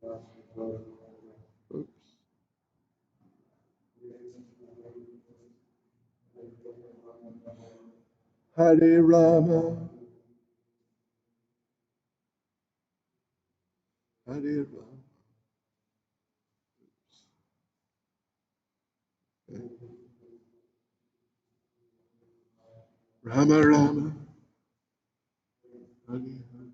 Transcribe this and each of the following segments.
Oops. Hare Rama, Hare Rama. Rama Rama, Hare Hare.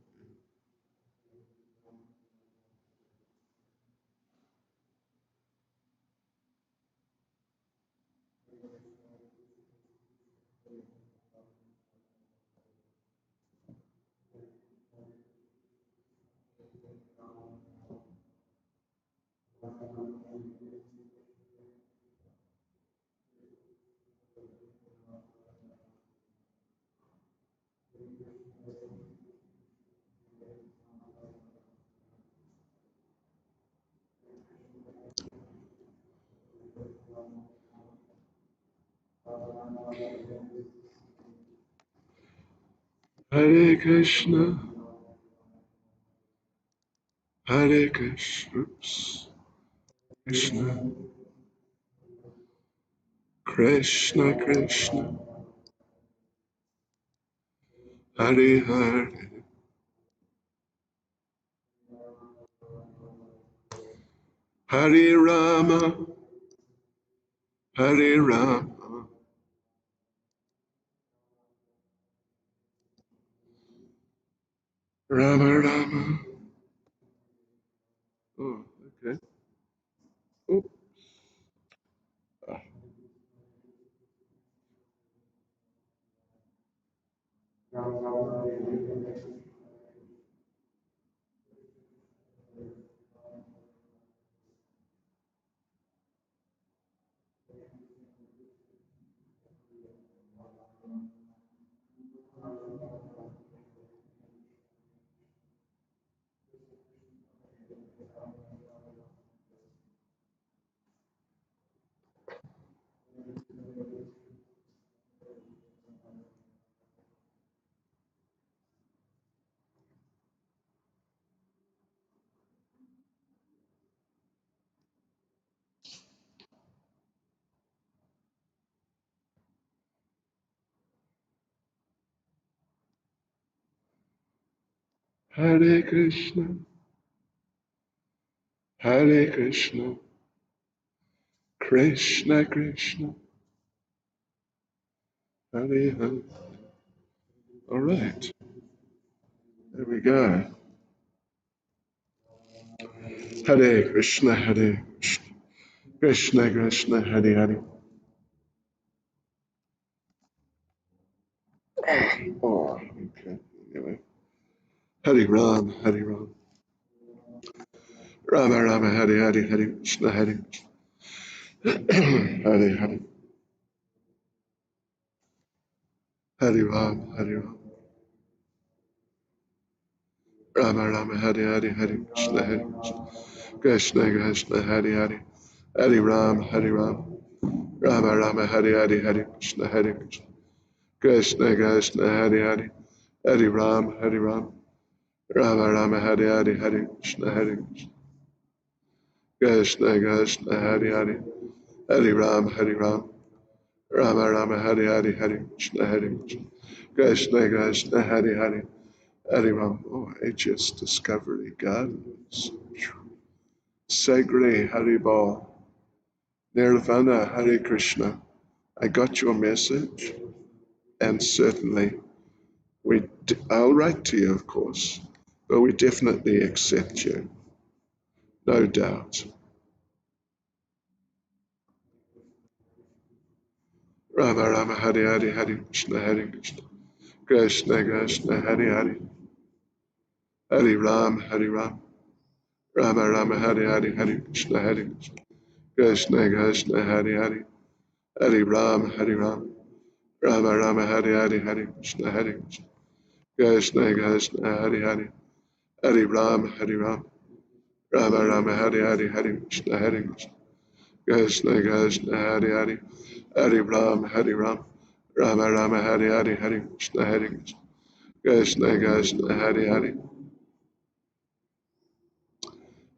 Hare Krishna, Hare Krishna, oops. Krishna, Krishna, Krishna, Hare Hare, Hare Rama, Hare Rama, Rama Rama. Oh, okay. Oh, ah. Hare Krishna, Hare Krishna, Krishna Krishna, Hare Hare. All right, there we go. Hare Krishna, Hare Krishna, Krishna Krishna, Hare Hare. Oh, okay. Anyway, Hare Ram, Hare Ram, Rama Rama, Hare Hare, Hare Krishna, Hare Krishna, Hare Hare, Hare Ram, Hare Ram, Rama Rama, Hare Hare, Hare Krishna, Hare Krishna, Krishna Krishna, Hare Hare, Hare Ram, Hare Ram, Rama Rama, Hare Hare, Hare Krishna, Hare Krishna, Krishna Krishna, Hare Hare, Hare Ram, Hare Ram, Rama Rama, Hare Hare, Hare Krishna, Hare Krishna, Krishna Krishna, Hare Hare, Hare Ram, Hare Ram, Rama Rama, Hare Hare, Hare Krishna, Hare Krishna, Krishna Krishna, Hare Hare, Hare Ram. Oh, HS Discovery Gardens. Segre Haribol, Nirvana, Hare Krishna. I got your message, and certainly I'll write to you, of course, but we definitely accept you, no doubt. Rama Rama, Hare Hare, Hare Krishna, Hare Krishna, Krishna Krishna, Hare Hare, Hare Ram, Hare Ram, Rama Rama, Hare Hare, Hare Krishna, Hare Krishna, Krishna Krishna, Hare Hare, Hare Ram, Hare Ram, Rama Rama, Hare Hare, Hare Krishna, Hare Krishna, Krishna Krishna, Hare Hare, Hare Ram, Hare Ram, Rama Rama, Hare Hare, Hare Krishna, Hare Krishna, Krishna Krishna, Hare Hare, Hare Ram, Hare Ram, Rama Rama, Hare Hare, Hare Krishna, Hare Krishna, Krishna Krishna, Hare Hare,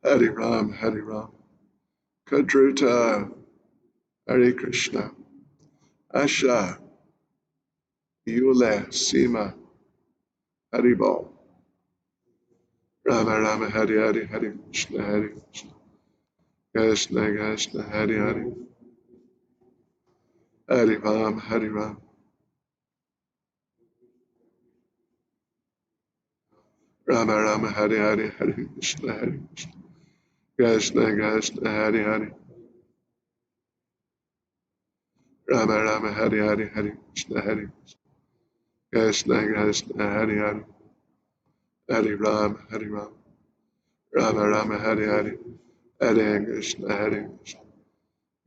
Hari Ram, Hari Ram. Kadruta, Hare Krishna. Asha, Yule, Sima, Haribol. Rama Rama, Hari Hari, Hare Krishna, Hare Krishna. Krishna Krishna, Hari Hari. Hari Ram, Hari Ram. Rama Rama, Hari Hari, Hare Krishna, Hare Krishna. Krishna Krishna, Hari Hari. Rama Rama, Hari Hari, Hare Krishna, Hare Krishna. Krishna Krishna, Hari Hari. Hari Ram, Hari Ram. Rama Rama, Hari Hari. Hare Krishna, Hare Krishna.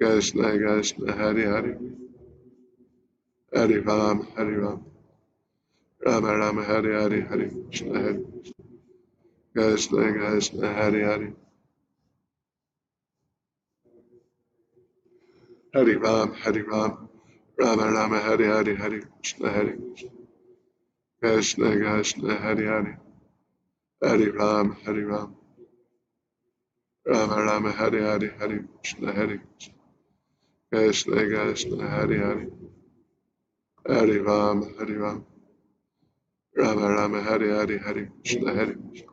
Krishna Krishna, Hari Hari. Hari Ram, Hari Ram. Rama Rama, Hari Hari, Hare Krishna, Hare Krishna. Krishna Krishna, Hari Hari. Hari Ram, Hari Ram. Rama Rama, Hari Hari, Hare Krishna, Hare Krishna. Krishna Krishna, Hari Hari. Hari Ram, Hari Ram. Rama Rama, Hari Hari, Hare Krishna, Hare Krishna. Krishna Krishna, Hari Hari. Hari Ram, Hari Ram. Rama Rama, Hari Hari, Hare Krishna, Hare Krishna.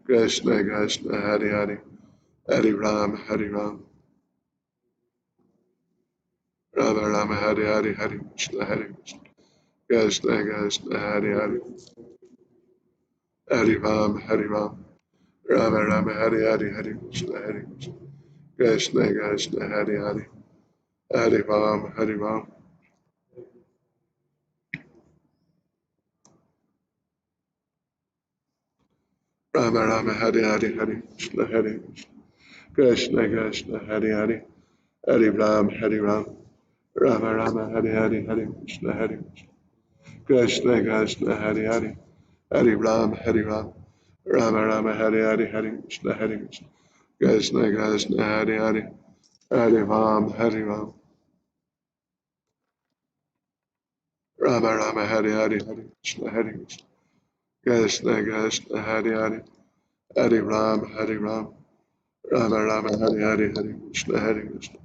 Krishna Krishna, Hari Hari. Hari Ram, Hari Ram. Rama Rama, Hari Hari, Hare Krishna, Hare Krishna. Krishna Krishna, Hari Hari. Hari Ram, Hari Ram. Rama Rama, Hari Hari, Hare Krishna, Hare Krishna. Krishna Krishna, Hari Hari. Hari Ram, Hari Ram. Rama Rama, Hari Hari, Hare Krishna, Hare Krishna. Krishna Krishna, Hari Hari. Hari Ram, Hari Ram. Rama Rama, Hari Hari, Hare Krishna, Hare Krishna. Krishna Krishna, Hari Hari. Hari Ram, Hari Ram. Rama Rama, Hari Hari, Hare Krishna, Hare Krishna. Krishna Krishna, Hari Hari. Hari Ram, Hari Ram. Rama Rama, Hari Hari, Hare Krishna, Hare Krishna. Krishna Krishna, Hari Hari. Hari Ram, Hari Ram. Rama Rama, Hari Hari, Hare Krishna, Hare Krishna.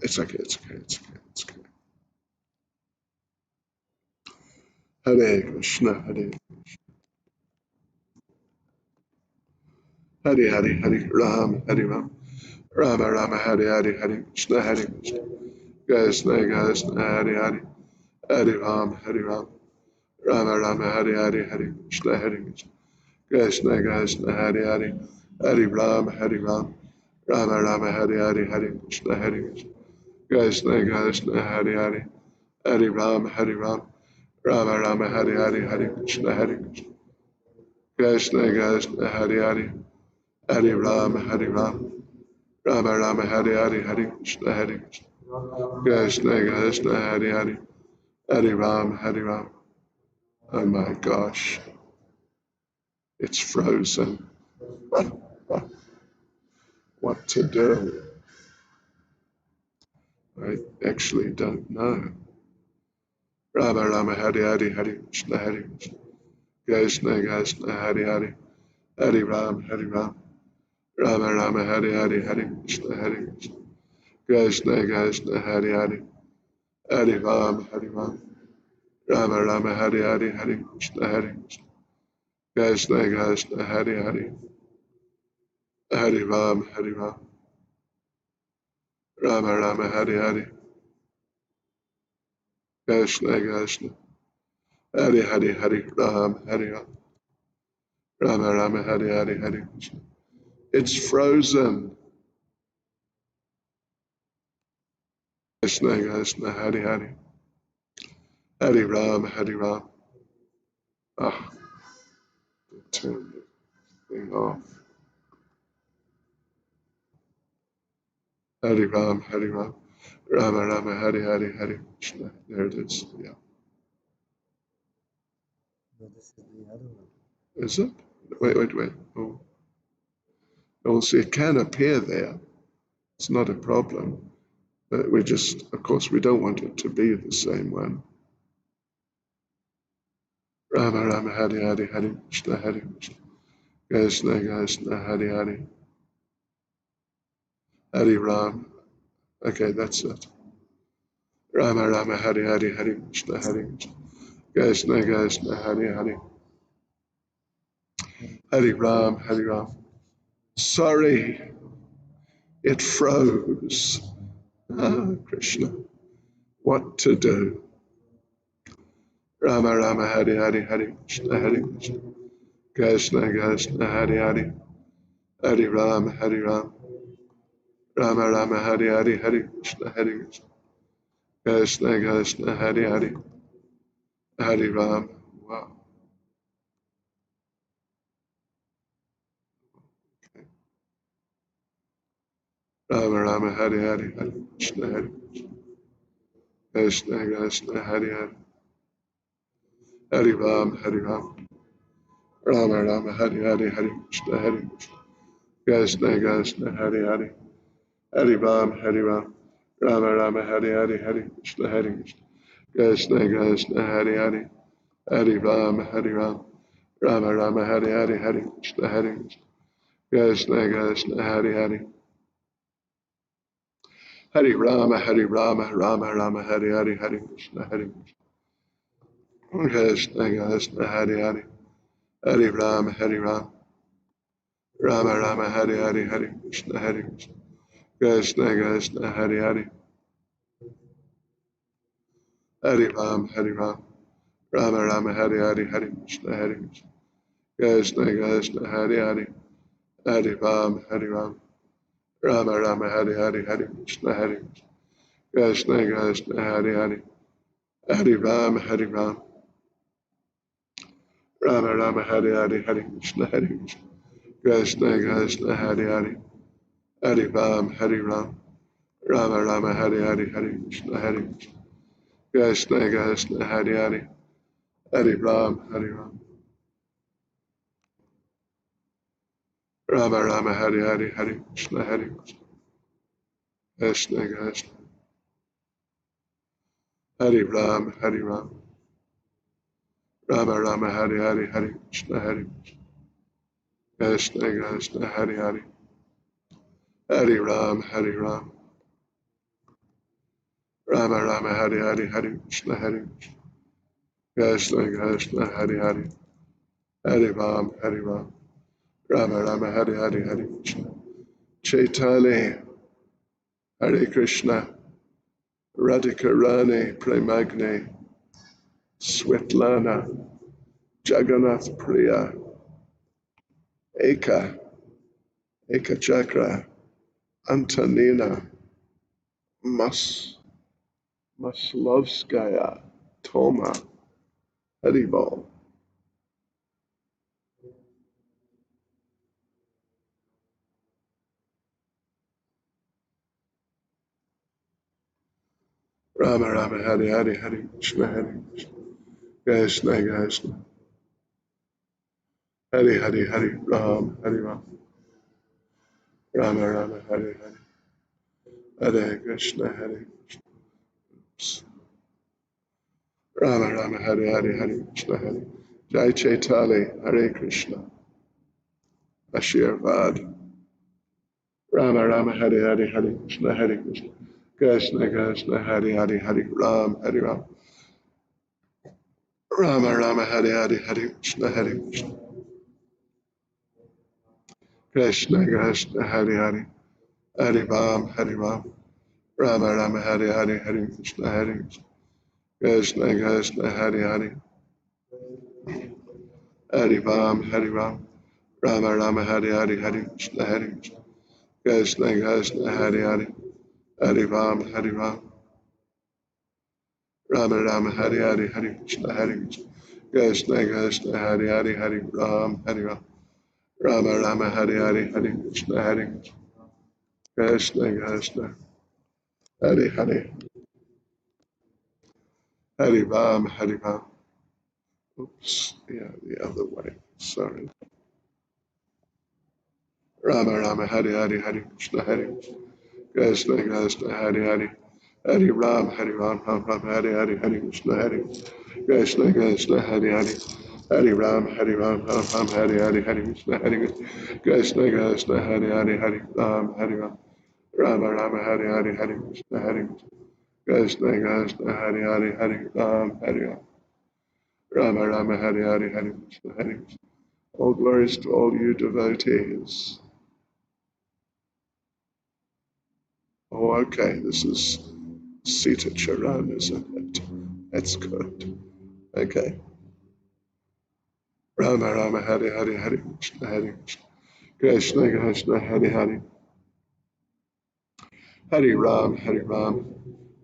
It's okay, it's okay, it's okay, it's okay. Hare Krishna, Hare Hare Hare, Hare Ram, Hare Ram. Rama Rama, Hare Hare, Hare Krishna, Hare Krishna. Krishna Krishna, Hare Hare. Hare Ram, Hare Ram. Rama Rama, Hare Hare, Hare Krishna, Hare Krishna. Krishna Krishna, Hare Hare. Hare Ram, Hare Ram. Rama Rama, Hare Hare, Hare Krishna, Hare Krishna. Krishna Krishna, Hare Hare. Hare Ram, Hare Ram. Rama Rama, Hare Hare, Hare Krishna, Hare Krishna. Krishna Krishna, Hare Hare. Hare Ram, Hare Ram. Rama Rama, Hare Hare, Hare Krishna, Hare Krishna. Krishna Krishna, Hare Hare. Hare Ram, Hare Ram. Oh my gosh. It's frozen. What to do? I actually don't know. Rama Rama, Hare Hare, Hare Krishna, Hare Krishna. Krishna Krishna, Hare Hare. Hare Ram, Hare Ram. Rama Rama, Hare Hare, Hare Krishna, Hare Krishna. Krishna Krishna, Hare Hare. Hare Ram, Hare Ram. Rama Rama, Hare Hare, Hare Krishna, Hare Krishna. Krishna Krishna, Hare Hare. Hare Ram, Hare Ram. Rama Rama, Hare Hare. Krishna Krishna. Hare Hare, Hare Ram, Hare Ram. Rama Rama, Hare Hare, Hare Krishna. It's frozen. Krishna Krishna, Hare Hare. Hare Ram, Hare Ram. Ah, turn the thing off. Hare Ram, Hare Ram. Rama Rama, Hare Hare, Hare Krishna. There it is. Yeah. No, this is the other one. Is it? Wait. Oh. Well, see, it can appear there. It's not a problem. But we just, of course, we don't want it to be the same one. Rama Rama, Hare Hare, Hare Krishna, Hare Krishna. Krishna Krishna Hare Hare. Hare Ram. Okay, that's it. Rama Rama Hare Hare Hare Krishna Hare Krishna Krishna Hare Hare. Hare Ram, Hare Ram. Sorry, it froze. Ah, Krishna, what to do? Rama Rama Hare Hare Hare Krishna Hare Krishna. Krishna Krishna Hare Hare. Hare Ram, Hare Ram. Rama Rama Hare Hare Hare Krishna Hare Krishna. Krishna Krishna Hare Hare. Hare Ram. Wow. Okay. Rama Rama Hare Hare Hare Krishna Hare Krishna. Krishna Krishna Hare Hare. Hare Ram, Hare Ram. Rama Rama Hare Hare Hare Krishna Hare Krishna. Krishna Krishna Hare Hare. Hare Ram, Hare Ram. Rama Rama Hare Hare Hare Krishna Hare Krishna. Krishna Krishna Hare Hare. Hare Ram, Hare Ram. Rama Rama Hare Hare Hare Krishna Hare Krishna. Krishna Krishna Hare Hare. Hare Rama, Hare Rama, Rama Rama Hare Hare Hare Krishna Hare Krishna. Krishna Krishna Hare Hare. Hare Rama, Hare Ram. Rama Rama Hare Hare Hare Krishna Hare Krishna. Krishna Krishna Hare Hare. Hare Ram, Hare Ram. Rama Rama Hare Hare Hare Krishna Hare Krishna. Krishna Krishna Hare Hare. Hare Ram, Hare Ram. Rama Rama Hare Hare Hare Krishna Hare Krishna. Krishna Krishna Hare Hare. Hare Ram, Hare Ram. Rama Rama Hare Hare Hare Krishna Hare Krishna. Krishna Krishna Hare Hare. Hare Ram, Hare Ram. Rama Rama Hare Hare Hare Krishna Hare Krishna. Krishna Krishna Hare Hare. Hare Ram, Hare Ram. Rama Rama Hare Hare Hare Krishna Hare Krishna. Krishna Krishna. Hare Ram, Hare Ram. Rama Rama Hare Hare Hare Krishna Hare Krishna. Krishna Krishna Hare Hare. Hare Ram, Hare Ram. Rama Rama Hare Hare Hare Krishna Hare Krishna. Krishna Krishna Hare Hare. Hare Ram, Hare Ram. Rama Rama Hare Hare Hare Krishna. Chaitanya, Hare Krishna. Radhika Rani Premagne. Svetlana. Jagannath Priya. Eka. Eka Chakra. Antonina. Maslovskaya. Toma. Haribol. Rama Rama Hare Hare Hare Krishna Hare Krishna. Krishna Krishna. Hare Hare Hare Ram Hare Ram. Rama Rama Hare Hare. Hare Krishna Hare Krishna. Rama Rama Hare Hare Hare Krishna Hare. Jai Chaitanya Hare Krishna. Ashirvad. Rama Rama Hare Hare Hare Krishna Hare Krishna. Krishna Krishna Hare Hare Hare Ram Hare Ram. Rama Rama Hare Hare Hare Krishna Hare Krishna. Krishna Krishna Hare Hare. Hare Ram Hare Ram. Rama Rama Hare Hare Hare Krishna Hare Krishna. Krishna Krishna Hare Hare. Hare Ram Hare Ram. Rama Rama Hare Hare Hare Krishna Hare Krishna. Krishna Krishna Hare Hare. Hare Ram Hare Ram. Rama Rama Hare Hare Hare Krishna Hare Krishna. Krishna Krishna Hare Hare Hare Ram Hare Ram. Rama Rama Hare Hare Hare Krishna Hare Krishna. Krishna Krishna Hare Hare. Hare Ram Hare Ram. Oops, yeah, the other way. Sorry. Rama Rama Hare Hare Hare Krishna Hare Krishna. Krishna Krishna Hare Hare. Hare Ram Hare Ram Ram Ram Hare Hare Hare Krishna Hare Krishna Krishna Hare Hare. Hari Ram, Hari Ram, Ram Ram, Hari Hari, Hari Krishna, Hari Krishna, Krishna, Hari Hari, Hari Ram, Hari Ram, Rama Rama, Hari Hari, Hari Krishna, Hari Krishna, Krishna, Hari Hari, Hari Ram, Hari Ram, Rama Rama, Hari Hari, Hari Krishna, Hari Krishna. All glories to all you devotees. Oh, okay, this is Sita Charan, isn't it? That's good. Okay. Rama Rama, Hari Hari, Hari Krishna, Hari Krishna, Krishna, Krishna, Hari Hari, Hari Ram, Hari Ram,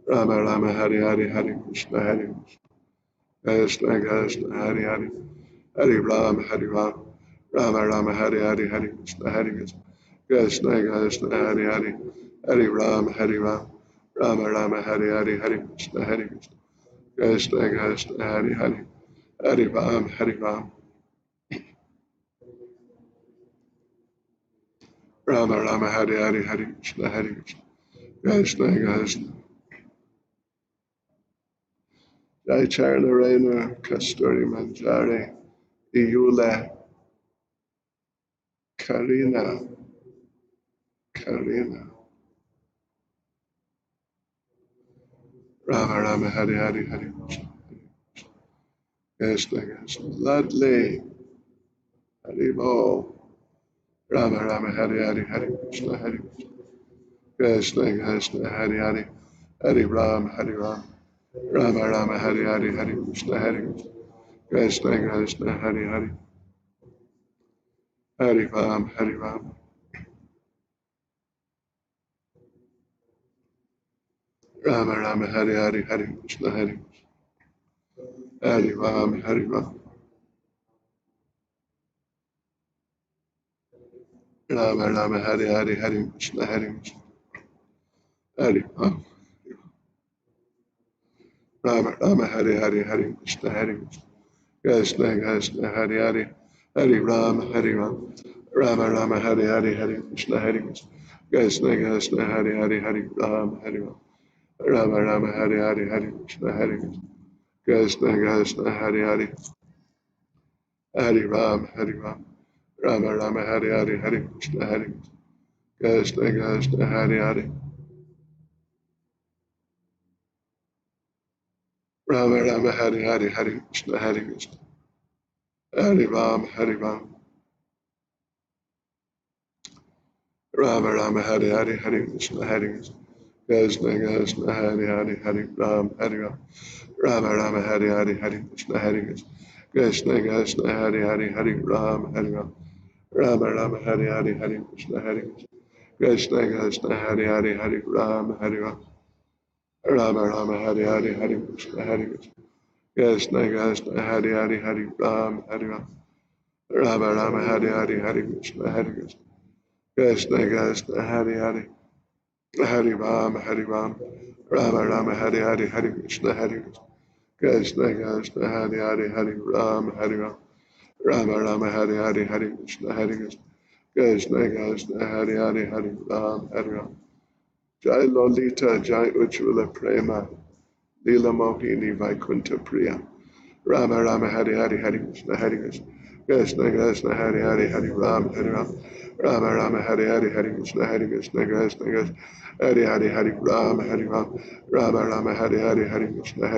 Rama Rama, Hari Hari, Hari Krishna, Hari Krishna, Krishna, Hari Hari, Hari Ram, Hari Ram, Rama Rama, Hari Hari, Hari Krishna, Hari Krishna, Krishna, Hari Hari, Hari Ram, Hari Ram, Rama Rama, Hari Hari, Hari Krishna, Hari Krishna, Krishna, Hari Hari, Hari Ram, Hari Ram, Rama Rama, Hari Hari, Hari Krishna, Hari Krishna, Krishna. Jai Charnarena, Kasturi Manjari, Iula, Karina, Rama Rama, Hari Hari, Hari Krishna, Krishna, Ludley, Hari Bo, Rama Rama, Hari Hari, Hari Krishna, Krishna, Krishna, Hari Hari, Hari Ram, Rama Rama, Hari Hari, Hari Krishna, Krishna, Krishna, Hari Hari, Hari Ram, Rama Rama, Hari Hari, Hari Krishna, Hari Ram, Rama Rama, Hari Hari, Hari Krishna, Hari Ram, Rama Rama, Hari Hari, Hari Krishna, Krishna, Krishna, Hari Hari, Hari Ram, Rama Rama, Hari Hari, Hari Krishna, Krishna, Krishna, Hari Hari, Hari Ram, Rama Rama, Hari Hari, Hari Krishna, Krishna, Krishna, Hari Hari, Hari Ram, Rama Rama, Hari Hari, Hari Krishna, Krishna, Krishna, Hari Hari, Rama Rama, Hari Hari, Hari Krishna, Hari Ram, Rama Rama, Hari Hari, Hari Krishna, Krishna, Krishna, Hari Hari, Hari Ram, Rama Rama, Hari Hari, Hari Krishna, Krishna, Krishna, Hari Hari, Hari Ram, Rama Rama, Hari Hari, Hari Krishna, Krishna, Krishna, Hari Hari, Hari Ram, Rama Rama, Hari Hari, Hari Krishna, Krishna, Krishna, Hari Hari, Hari Ram, Rama Rama, Hari Hari, Hari Krishna, Krishna, Krishna, Hari Hari, Hari Ram, Rama Rama, Hari Hari, Hari Krishna, Krishna, Krishna, Hari Hari, Hari Ram, Rama Rama, Hari Hari, Hari Krishna, Krishna, Krishna, Hari Hari, Hari Ram, Jai Lolita, Jai Ujjwala Prema, Lila Mohini Vaikuntha Priya, Rama Rama, Hari Hari, Hari Krishna, Krishna, Krishna, Hari Hari, Hari Ram, Rama Rama, Hari Hari, Hari Krishna, Krishna, Krishna, Hari Hari, Hari Ram, Rama Rama, Hari Hari, Hari Krishna,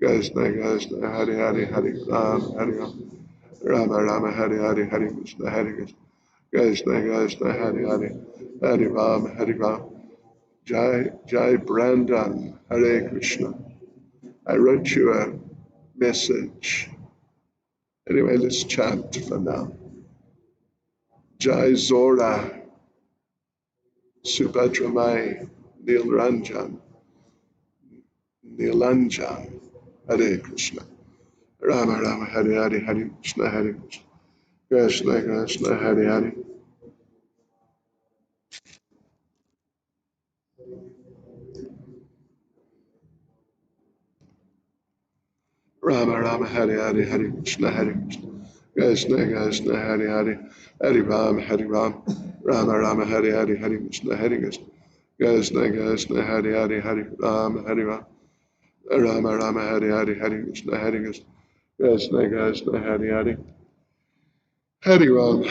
Krishna, Krishna, Hari Hari, Hari Ram, Rama Rama, Hari Hari, Hari Krishna, Krishna, Krishna, Hari Hari, Hari Ram, Jai Brandon, Hare Krishna. I wrote you a message. Anyway, let's chant for now. Jai Zora, Subhadramai, Nilanjan, Hare Krishna. Rama Rama, Hare Hare, Hare Krishna, Krishna, Krishna, Hare Hare. Rama Rama, Hare Hare, Hare Krishna, Krishna, Krishna, Hare Hare, Hare Ram, Rama Rama, Hare Hare, Hare Krishna, Krishna, Krishna, Hare Hare, Hare Ram, Rama Rama, Hare Hare, Hare Krishna, Krishna Krishna Hari Hari. Hari Ram,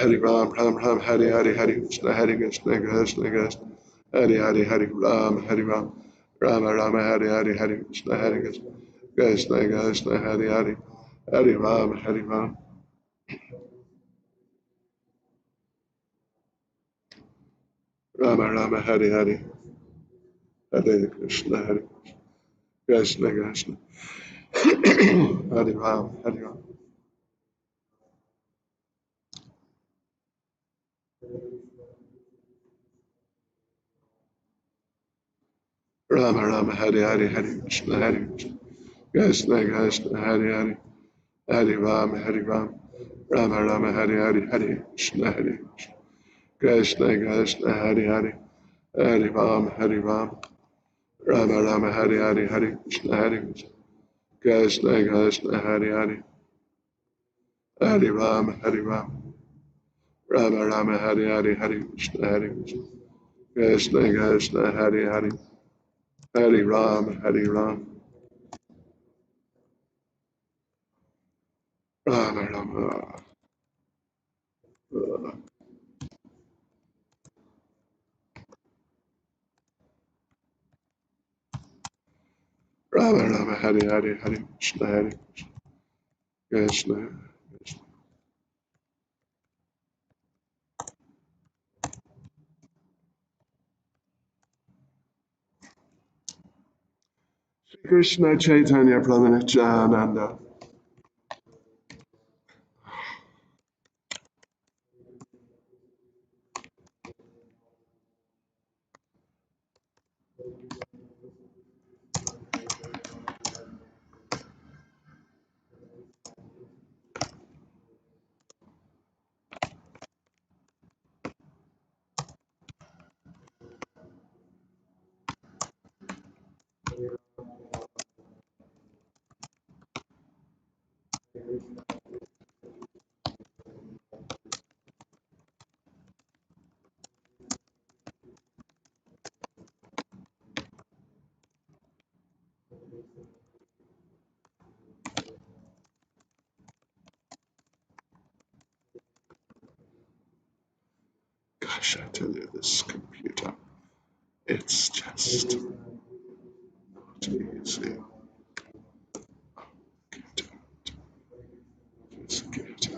Ram Ram, Hari Hari, Hari Krishna, Hari Krishna, Krishna Krishna, Hari Hari, Hari Ram, Rama Rama, Hari Hari, Hari Krishna, Hari Krishna, Krishna Krishna, Hari Hari, Hari Ram, Rama Rama, Hari Hari, Hare Krishna, Hari Krishna, Krishna, Hari Ram, Rama Rama, Hari Hari, Hari Krishna, Krishna Krishna, Hari Hari, Hari Ram, Rama Rama, Hari Hari, Hari Krishna, Krishna Krishna, Hari Hari, Hari Ram, Rama Rama, Hari Hari, Hari Krishna, Krishna Krishna, Hari Hari, Hari Ram, Rama Rama, Hari Hari, Hari Krishna, Krishna Krishna, Hari Hari, Hari Ram, Rama Rama, Rama Rama, Hari Hari, Hari Krishna, Krishna. Krishna Chaitanya Prabhu Nityananda. Gosh, I tell you, this computer, it's just not easy. Just get it.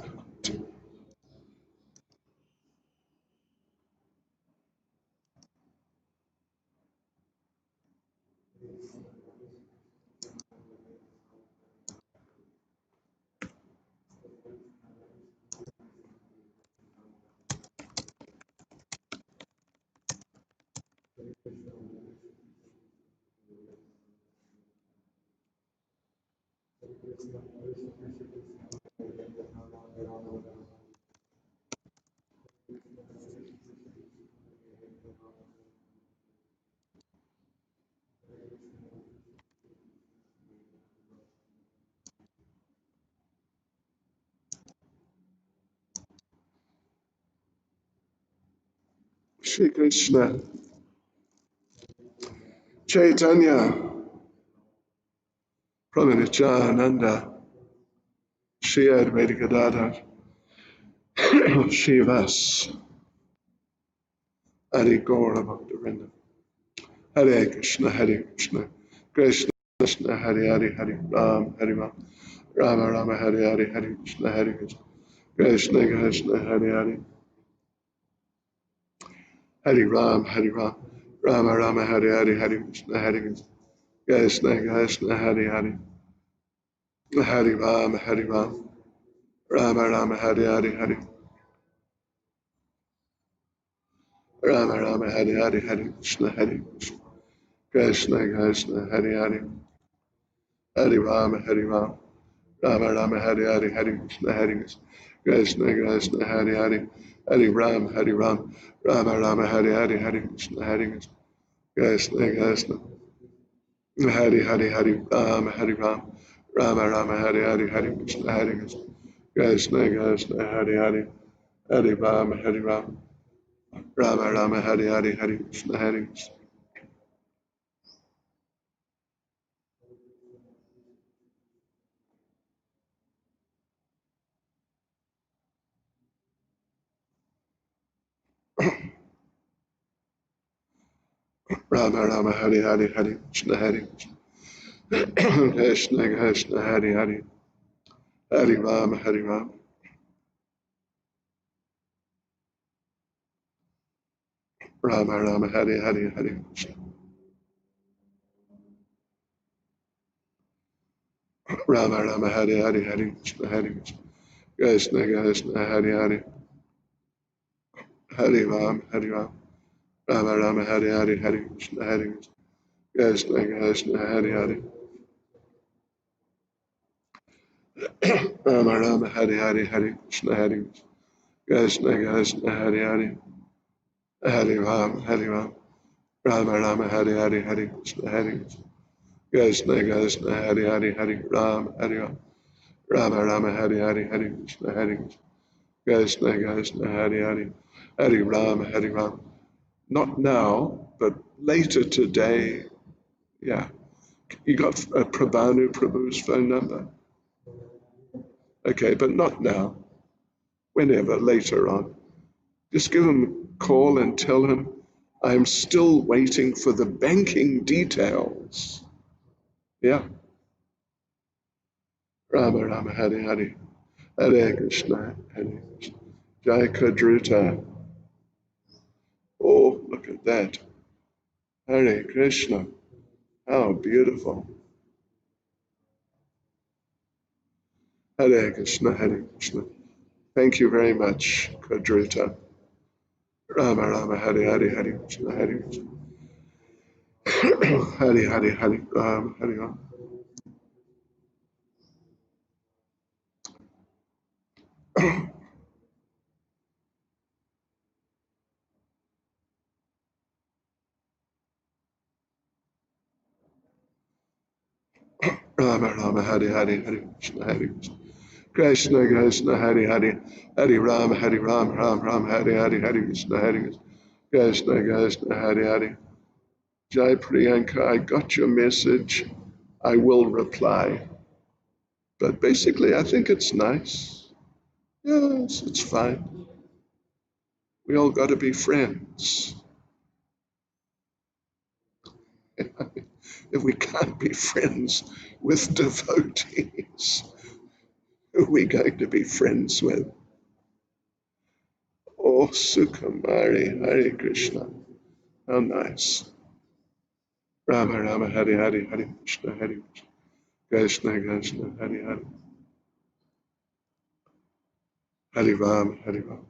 Shri Krishna, Chaitanya, Prabhu Nityananda, Shri Advaita Gadadhar, Shivas, Adi Gaura Bhaktivinoda, Hare Krishna, Krishna Krishna, Hare Hare, Hare Ram, Rama Rama, Hare Hare, Hare Krishna, Krishna Krishna, Hare Hare Ram, Rama Rama, Hare Hare, Hare Krishna, Krishna Krishna, Hare Ram, Rama Rama, Hare Hare, Rama Rama, Hare Hare, Hare Krishna, Krishna Krishna, Hare Ram, Rama Rama, Hare Hare, Hare Krishna, Krishna, Hare Ram, Rama Rama, Hare Hare, Hare Krishna, Krishna, Hare Ram, Rama Rama, Hare Hare, Hare Krishna, Krishna, Hare Ram, Rama Rama, Hare Hare, Hare Krishna. Rama Rama Hari Hari Hari Krishna Hari Krishna Krishna Hari Hari Hari Rama Hari Rama Rama Rama Hari Hari Hari Krishna Rama Rama Hari Hari Hari Krishna Hari Krishna Krishna Hari Hari Hari Rama Hari Rama Rama Rama Hari Hari Hari Krishna Hari Krishna Krishna Hari Hari Rama Rama Hari Hari Hari Krishna Hari Krishna Krishna Hari Hari Hari Rama Hari Rama Rama Rama Hari Hari Hari Krishna Hari Krishna Krishna Hari Hari Hari Rama Hari Rama Rama Rama Hari Hari Hari Krishna Hari Krishna Krishna Hari Hari Hari Rama Hari Rama. Not now, but later today. Yeah. You got Prabhanu Prabhu's phone number? Okay, but not now. Whenever, later on. Just give him a call and tell him I'm still waiting for the banking details. Yeah. Rama Rama Hari Hari. Hare Krishna. Hare Krishna. Jai Kadruta. Oh, look at that. Hare Krishna. How beautiful. Hare Krishna. Hare Krishna. Thank you very much, Kadruta. Rama Rama Hari Hari Hari Krishna Hari Krishna. Hari Hari Hari Rama Hari Rama. Rama Rama Hari Hari Hari Krishna Hari Krishna. Krishna Krishna Hari Hari Hari Rama Hari Rama Ram Ram Hari Hari Hari Krishna Hari Krishna. Krishna Krishna Hari Hari. Jai Priyanka, I got your message. I will reply. But basically, I think it's nice. Yes, it's fine. We all got to be friends. If we can't be friends with devotees, who are we going to be friends with? Oh, Sukhamari, Hare Krishna. How nice. Rama Rama Hare Hare Hare Krishna Hare Krishna Krishna Hare Hare Hare Rama Hare Rama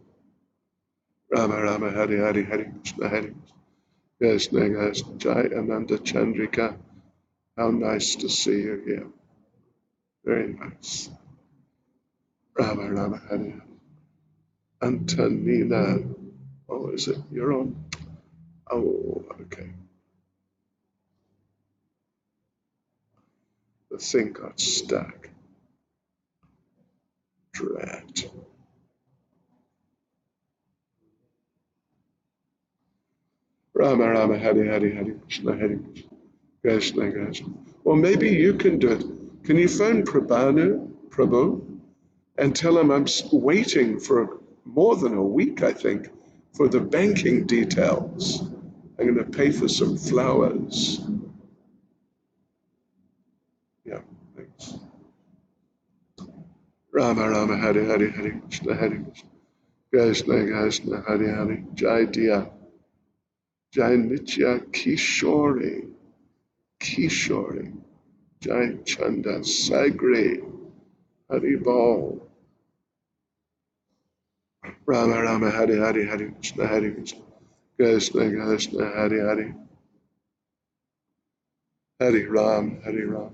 Rama Rama Hare Hare Hare Krishna Hare Krishna Krishna Jai Ananda Chandrika. How nice to see you here. Very nice. Rama Rama Hare Hare. Antonina. Oh, is it? You're on? Oh, okay. The thing got stuck. Drat. Rama Rama Hare Hare Hare Krishna Hare Krishna Krishna. Well, maybe you can do it. Can you phone Prabhu, and tell him I'm waiting for more than a week, I think, for the banking details. I'm going to pay for some flowers. Yeah, thanks. Rama Rama Hare Hare Hare Krishna Hare Krishna Krishna Hare Hare Jai Dia Jai Nitya Kishore Kishore Jai Chanda Sagre Haribol Rama Rama Hare Hare Hare Krishna Krishna Krishna Hare Hare Hare Ram Hare Ram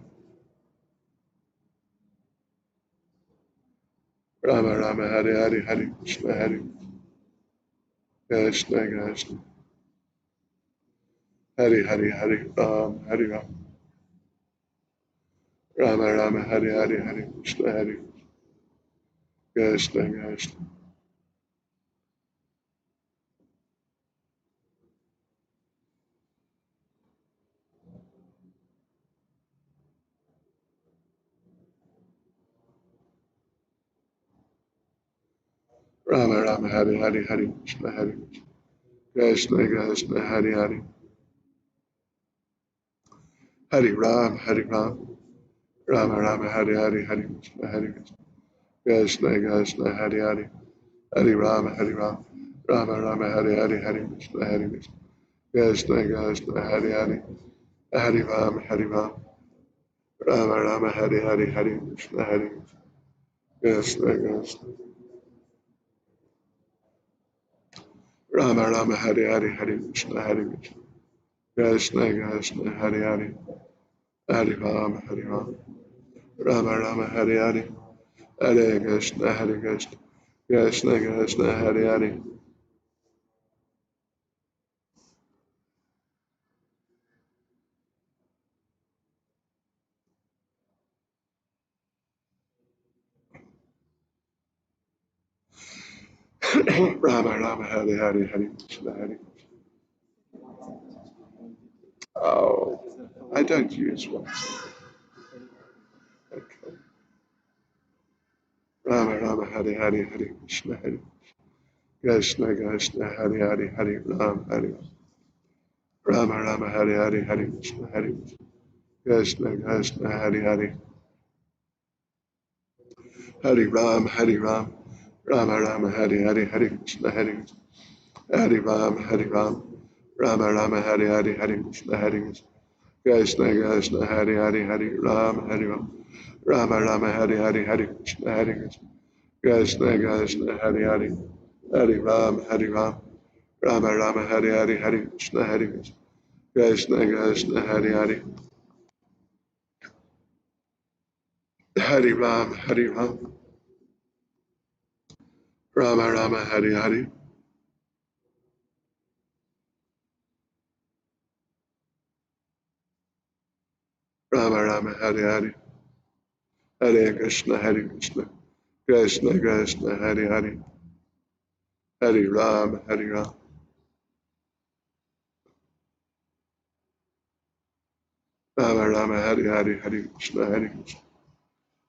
Rama Rama Hare Hare Hare Krishna Krishna Hare Hare Hare Ram Hare Ram Rama Rama Hare Hare Hare Krishna Krishna Rama Rama Hare Hare Hare Krishna Krishna Krishna Hare Hare, Hare Ram, Hare Ram, Rama Rama Hare Hare, Hare Krishna, Hare Krishna, Krishna Krishna Hare Hare, Hare Ram, Hare Ram, Rama Rama Hare Hare, Hare Krishna, Hare Krishna, Krishna Krishna Hare Hare, Hare Ram, Hare Ram, Rama Rama Hare Hare, Hare Krishna, Hare Krishna, Krishna Krishna, Rama Rama Hare Hare, Hare Krishna, Hare Krishna, Krishna Krishna Hare Hare, Hare Ram, Hare Ram, Rama Rama Hare Hare, Hare Krishna, Hare Krishna, Krishna Krishna Hare Hare, Rama Rama Hare Hare, Hare Krishna, Hare Krishna. Oh, I don't use WhatsApp. Okay. Rama Rama Hare Hare, Hare Krishna, Hare Krishna Krishna Hare Hare, Hare Ram, Hare Rama Rama Hare Hare, Hare Krishna, Hare Krishna Krishna Hare Hare, Hare Ram, Hare Ram, Rama Rama Hare Hare, Hare Krishna, Hare Ram, Hare Ram, Rama Rama Hare Hare, Hare Krishna, Hare Krishna Krishna Hare Hare, Hare Ram, Hare Ram, Rama Rama Hare Hare, Hare Krishna, Hare Krishna Krishna Hare Hare, Hare Ram, Hare Ram, Rama Rama Hare Hare, Hare Krishna, Hare Krishna Krishna Hare Hare, Hare Ram, Hare Ram, Rama Rama Hare Hare, Rama Rama Hare Hare, Hare Krishna, Hare Krishna, Krishna Krishna Hare Hare, Hare Ram, Hare Ram, Rama Rama Hare Hare, Hare Krishna, Hare Krishna,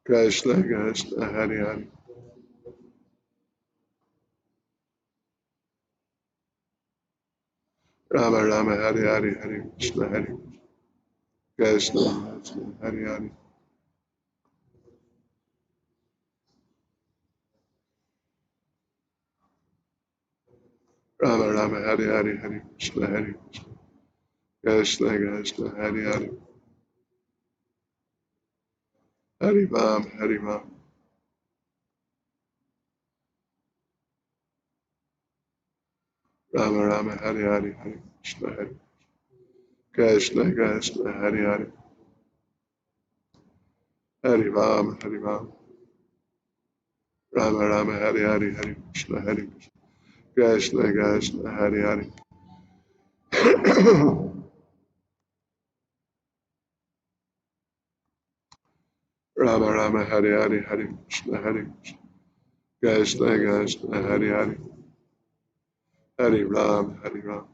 Krishna Krishna Hare Hare, Rama Rama Hare Hare, Hare Krishna, Hare Krishna Krishna Hare Hare, Rama Rama Hare Hare, Hare Krishna, Hare Krishna Krishna Hare Hare, Hare Ram, Hare Ram, Rama Rama Hare Hare, Hare Krishna Krishna Hare Hare, Hare Ram, Hare Ram, Rama Rama Hare Hare, Hare Krishna Krishna Hare Hare, Rama Rama Hare Hare, Hare Krishna Krishna Hare Hare, Hare Ram, Hare Ram,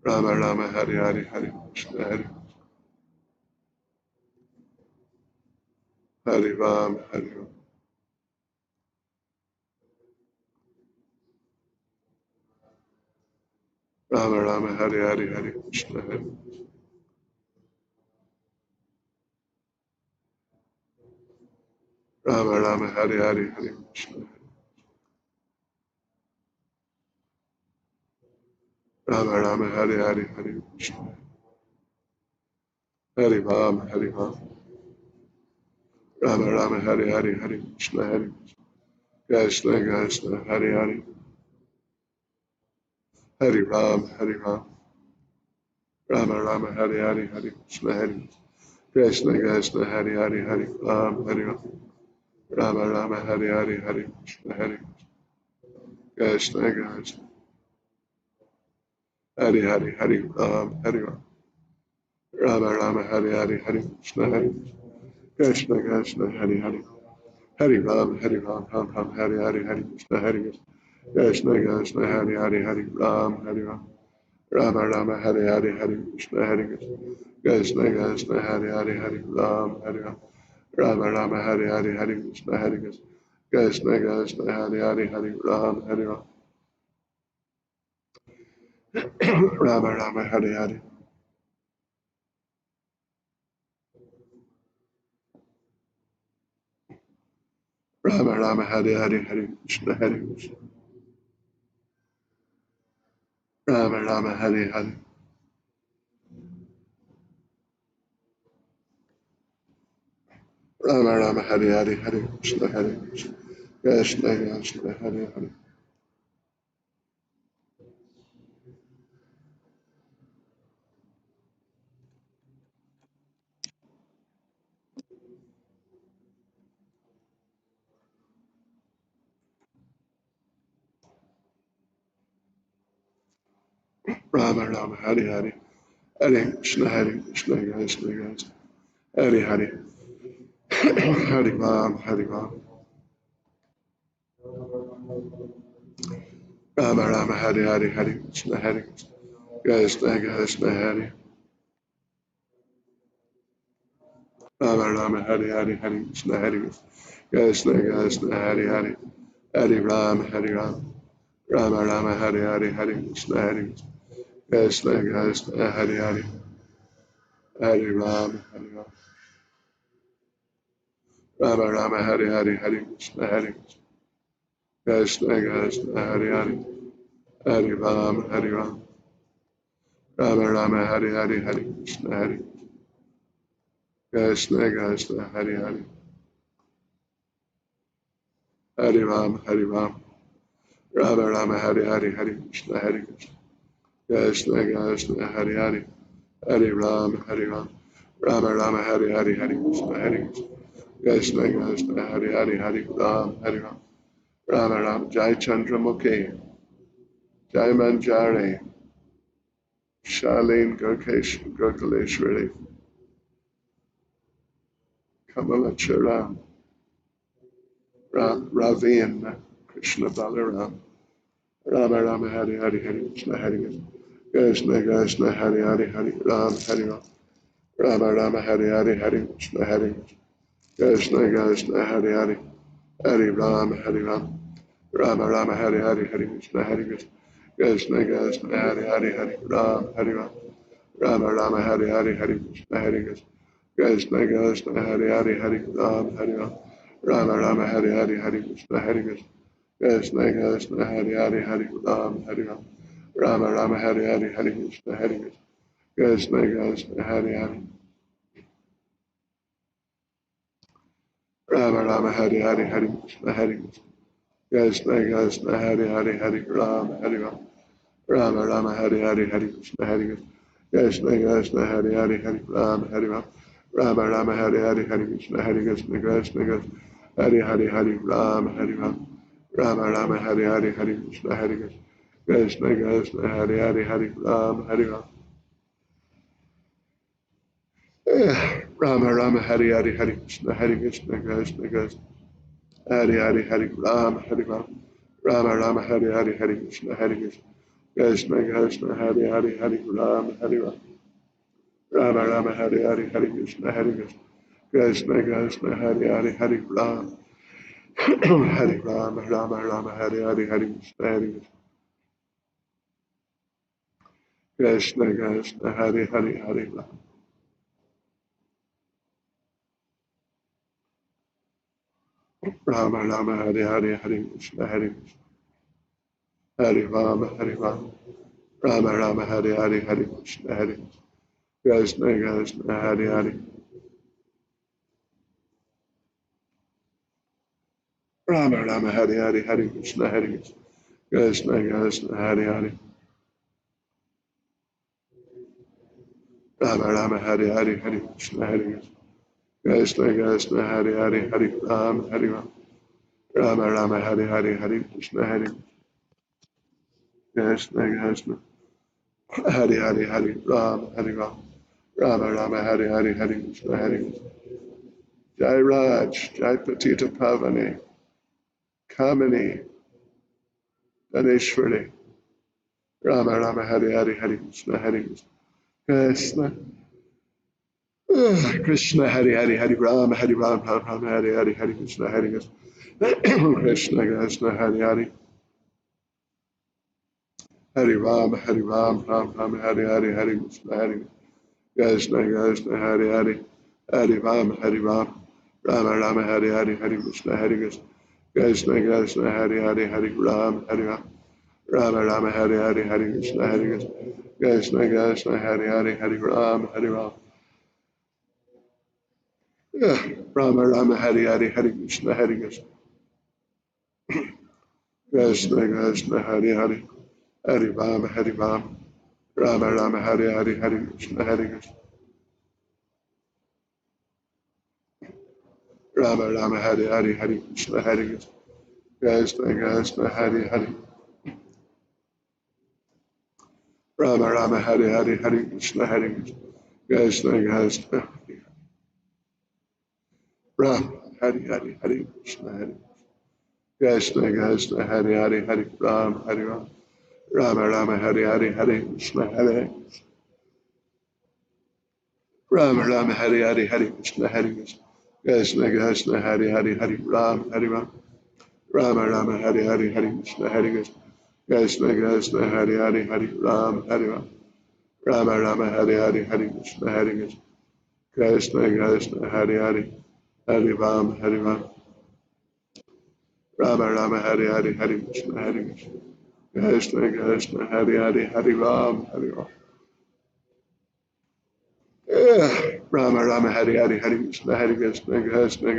Rama Rama Hare Hare, Hare Ram, Hare Ram, Rama Rama Hare Hare, Hare Krishna, Rama Rama Hare Hare, Hare Krishna, Rama Rama Hare Hare, Hare Krishna, Hare Ram, Hare Ram, Rama Rama Hare Hare, Hare Krishna, Krishna Krishna Hare Hare, Hare Ram, Hare Ram, Rama Rama Hare Hare, Hare Krishna Krishna Hare Hare, Hare Ram, Hare Ram, Rama Rama Hare Hare, Hare Krishna Krishna Hare Hare, Hare Ram, Hare Ram, Rama Rama Hare Hare, Hare Krishna Krishna Hare Hare, Hare Ram, Hare Ram, Ram Ram Hare Hare, Hare Krishna Krishna Hare Hare, Hare Ram, Hare Ram, Rama Rama Hare Hare, Hare Krishna Krishna Hare Hare, Hare Ram, Hare Ram, Rama Rama Hare Hare, Hare Krishna Krishna Hare Hare, Hare Ram, Hare Ram, Rama Rama Hare Hare. Rama Rama Hare Hare Hare Krishna Hare Krishna. Rama Rama Hare Hare. Rama Rama Hare Hare Hare Krishna Hare Krishna. Krishna Krishna Hare Hare. Rama Rama Hare Hare. Hare Krishna Hare Krishna Krishna Krishna. Hare Hare. Hare Ram Hare Ram. Rama Rama Hare Hare Hare Krishna Hare Krishna Krishna Hare. Rama Rama Hare Hare Hare Krishna Hare Krishna Krishna Hare Hare. Hare Ram Hare Ram. Rama Rama Hare Hare Hare Krishna Hare Krishna Krishna Hare Hare. Hare Ram Hare Ram. Rama Rama Hare Hare Hare Krishna Hare Krishna Krishna Hare Hare. Hare Ram Hare Ram. Rama Rama Hare Hare Hare Krishna Hare Krishna Krishna Hare Hare. Hare Ram Hare Ram. Rama Rama Hare Hare Hare Krishna Hare Krishna Krishna Hare Hare. Hare Ram Hare Ram. Rama Rama Hare Hare Hare Krishna Hare Krishna Krishna Hare Hare. Hare Ram Hare Ram. Rama Ram. Jai Chandramukhi. Jai Manjari. Shalin Gurkaleshwari. Kamala Charan. Ravin Krishna Balaram. Rama Rama Hare Hare Hare Krishna Hare Krishna Krishna Hare Hare Hare Ram Hare Ram. Rama Rama Hare Hare Hare Krishna Hare Krishna Krishna Hare Hare. Hare Ram Hare Ram. Rama Rama Hare Hare Hare Krishna Hare Krishna Krishna Hare Hare Hare Ram Hare Ram. Rama Rama Hare Hare Hare Krishna Hare Krishna Krishna Hare Hare Hare Ram Hare Ram. Rama Rama Hare Hare Hare Krishna Hare Krishna Krishna Hare Hare Hare Ram Hare Ram. Rama Rama Hare Hare Hare Krishna Hare Krishna Krishna Hare Hare. Rama Rama Hare Hare Hare Krishna Hare Krishna Krishna Hare Hare Hare Ram Hare Ram. Rama Rama Hare Hare Hare Krishna Hare Krishna Krishna Hare Hare Hare Ram Hare Ram. Rama Rama Hare Hare Hare Krishna Hare Krishna Krishna Hare Hare Hare Ram Hare Ram. Rama Rama Hare Hare Hare Krishna Hare Krishna Krishna Hare Hare Hare Ram Hare Ram. Rama Rama Hare Hare Hare Krishna Krishna Hare Hare Hare Ram Hare Ram. Rama Rama Hare Hare Hare Krishna Krishna Krishna Hare Hare Hare Ram Hare Ram. Rama Rama Hare Hare Hare Krishna Krishna Krishna Hare Hare Hare Ram. Hare Ram Rama Rama Hare Hare Hare Krishna Krishna Hare Hare Hare Ram. Rama Rama Hare Hare Hare Krishna Hare Rama Hare Ram. Rama Rama Hare Hare Hare Krishna Krishna Krishna Hare Hare. Rama Rama Hare Hare Hare Krishna Krishna Krishna Hare Hare. Rama Rama Hare Hare Hare Krishna Krishna Krishna Hare Hare Hare Ram Hare Ram. Rama Rama Hare Hare Hare Krishna Krishna Krishna Hare Hare Hare Ram Hare Ram. Rama Rama Hare Hare Hare Krishna Jai Raj, Jai Patita Pavane, Kamini, Daneshwari. Rama Rama Hare Hare Hare Krishna Krishna Krishna Hare Hare Hare Ram Hare Ram Ram Ram Hare Hare Hare Krishna Krishna Krishna Hare Hare. Hari Ram, Ram Ram, Hari Krishna, Krishna, Krishna, Hari Ram, Rama Rama, Hari Krishna, Krishna, Krishna, Hari Ram, Rama Rama, Hari Krishna, Krishna, Krishna, Hari Ram, yeah. Rama Rama, Hari Krishna, Krishna, Krishna, Krishna, Hari Ram, Rama Rama, Hari Krishna, Krishna. Rama Rama Hari Krishna Krishna Krishna Hari Rama Rama Hari Krishna Krishna Krishna Rama Hari Krishna Krishna Krishna Hari Ram Rama Rama Hari Krishna Rama Rama Hari Krishna Krishna Krishna Hari Ram Rama Rama Hari Krishna Krishna Krishna Hari Ram Rama Rama Hari Krishna Krishna Krishna Hari Ram Rama Rama Hari Krishna Krishna Krishna Hari Ram yeah. Rama Rama Hari Krishna Krishna Krishna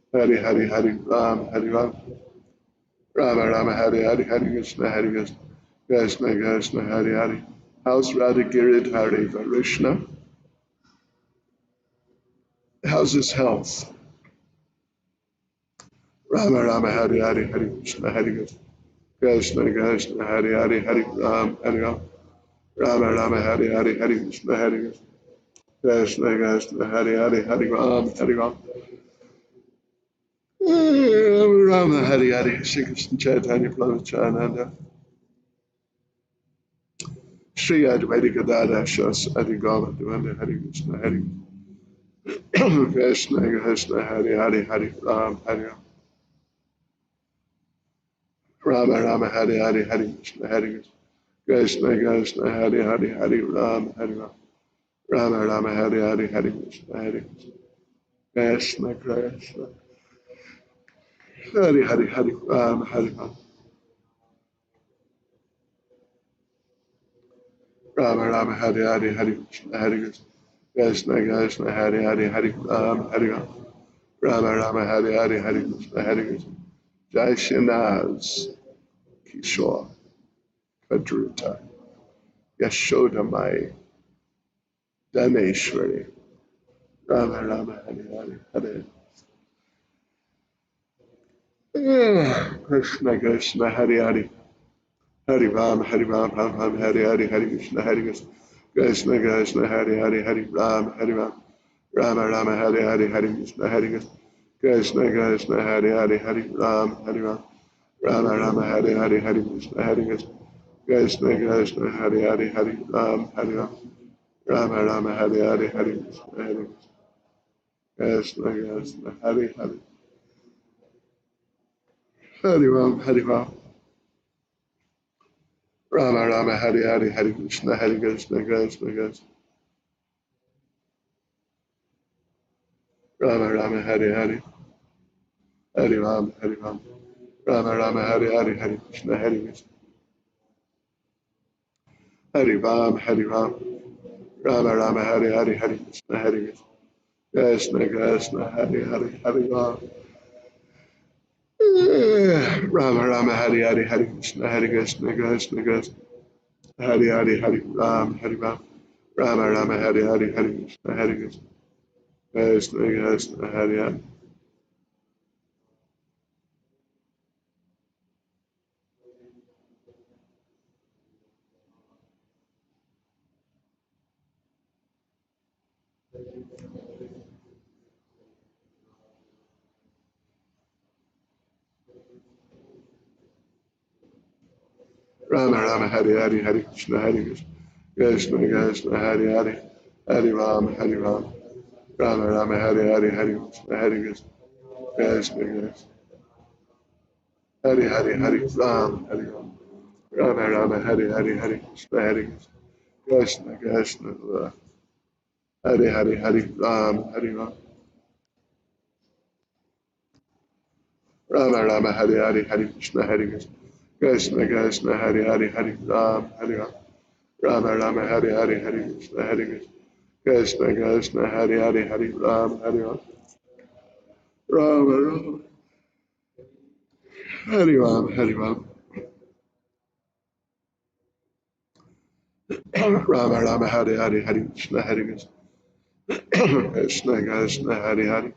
Hari Ram Rama Rama Hari Krishna Krishna Krishna Hari How's Radha Giridhari Varishna? How's his health? Rama Rama Hari Krishna Krishna Krishna Hari Ram Rama Rama Hari Krishna Krishna Krishna Hari Ram Rama Hari Shri Krishna Chaitanya Prabhu Chananda Shri Advaita Gadada Shas Adi Gama Devanda Hari Krishna Krishna Krishna Hari Ram Rama Rama Hari Krishna Krishna Krishna Hari Ram Rama Rama Hari Krishna Krishna Krishna Hari Ram Rama Rama Hari Krishna Krishna Krishna Hari Ram Rama Rama Hari Krishna Jai Shinaz Kishore Kadruta Yashoda Mai Daneshwari Rama Rama Hari Krishna Krishna Hari Ram Ram Ram Hari Krishna Krishna Krishna Hari Ram Rama Rama Hari Krishna Krishna Krishna Hari Ram Rama Rama Hari Krishna Krishna Krishna Hari Ram Rama Rama Hari Krishna Krishna Krishna Hari Ram Rama Rama Hari Krishna Krishna Krishna Rama Rama Hari Ram Rama Rama Hari Krishna Hari Ram Rama Rama Hari Krishna Krishna Krishna Hari Ram Rama Rama Hari Krishna Krishna Hari Ram Rama Rama Hari Krishna Krishna Krishna Hari Rama Rama Hari Krishna Krishna Krishna Hari Ram Rama Rama Hari Krishna Krishna Krishna Hari Ram Rama Rama Hare Hare Hare Krishna Hare Krishna Krishna Hare Hare Hare Ram Hare Ram Rama Rama Hare Hare Hare Krishna Hare Krishna Krishna Hare Hare Hare Ram Hare Ram Rama Rama Hare Hare Hare Krishna Hare Krishna Krishna Hare Hare Hare Ram Hare Ram Rama Rama Hare Ram Hare Ram Rama Rama Hare Hare Hare Krishna Hare Krishna Krishna Hare Hare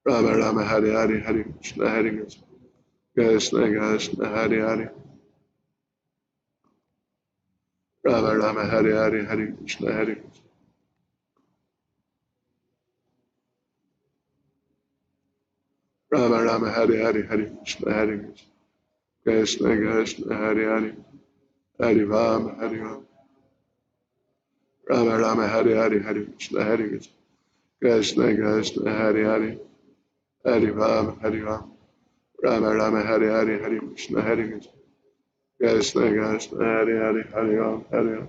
Rama Rama Hare Hare Hare Krishna Hare Krishna Krishna Hare Hare Rama Rama Hare Hare Hare Krishna Hare Rama Rama Hare Hare Hare Krishna Hare Krishna Krishna Hare Hare Hare Ram Hare Ram Rama Rama Hare Hare Hare Krishna Hare Krishna Krishna Hare Hare Hare Ram Hare Ram Rama Rama Hare Hare Hare Krishna Hare Krishna Krishna Hare Hare Hare Ram Hare Ram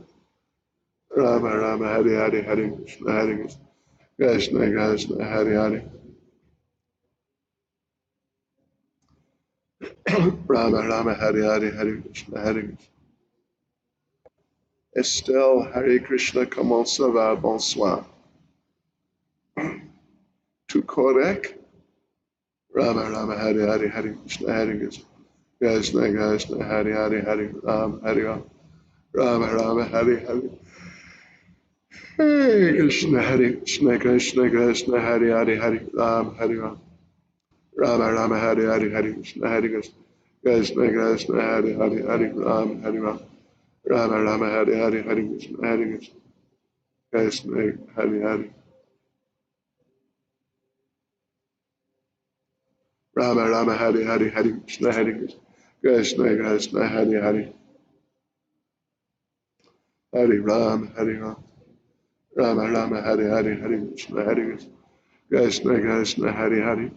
Rama Rama Hare Hare Hare Krishna Hare Krishna Krishna Hare Hare Rama Rama Hare Hare Hare Krishna Hare Krishna Estelle Hare Krishna, comment ça va? Bonsoir. Tout correct? Rama Rama Hare Hare Hare Krishna Hare Krishna Krishna Krishna Hare Hare Hare Ram Hare Ram Rama Rama Hare Hare Hare Krishna Hare Krishna Krishna Krishna Hare Hare Hare Ram Hare Ram Rama Rama Hare Hare Hare Krishna Hare Krishna Krishna Krishna Hare Hare Hare Ram Hare Ram Rama Rama Hare Hare Hare Krishna Hare Krishna Krishna Hare Hare Rama Rama Hare Hare Hare Krishna Hare Krishna Krishna Krishna Hare Hare Hare Ram Hare Ram Rama Rama Hare Hare Hare Krishna Hare Krishna Krishna Krishna Hare Hare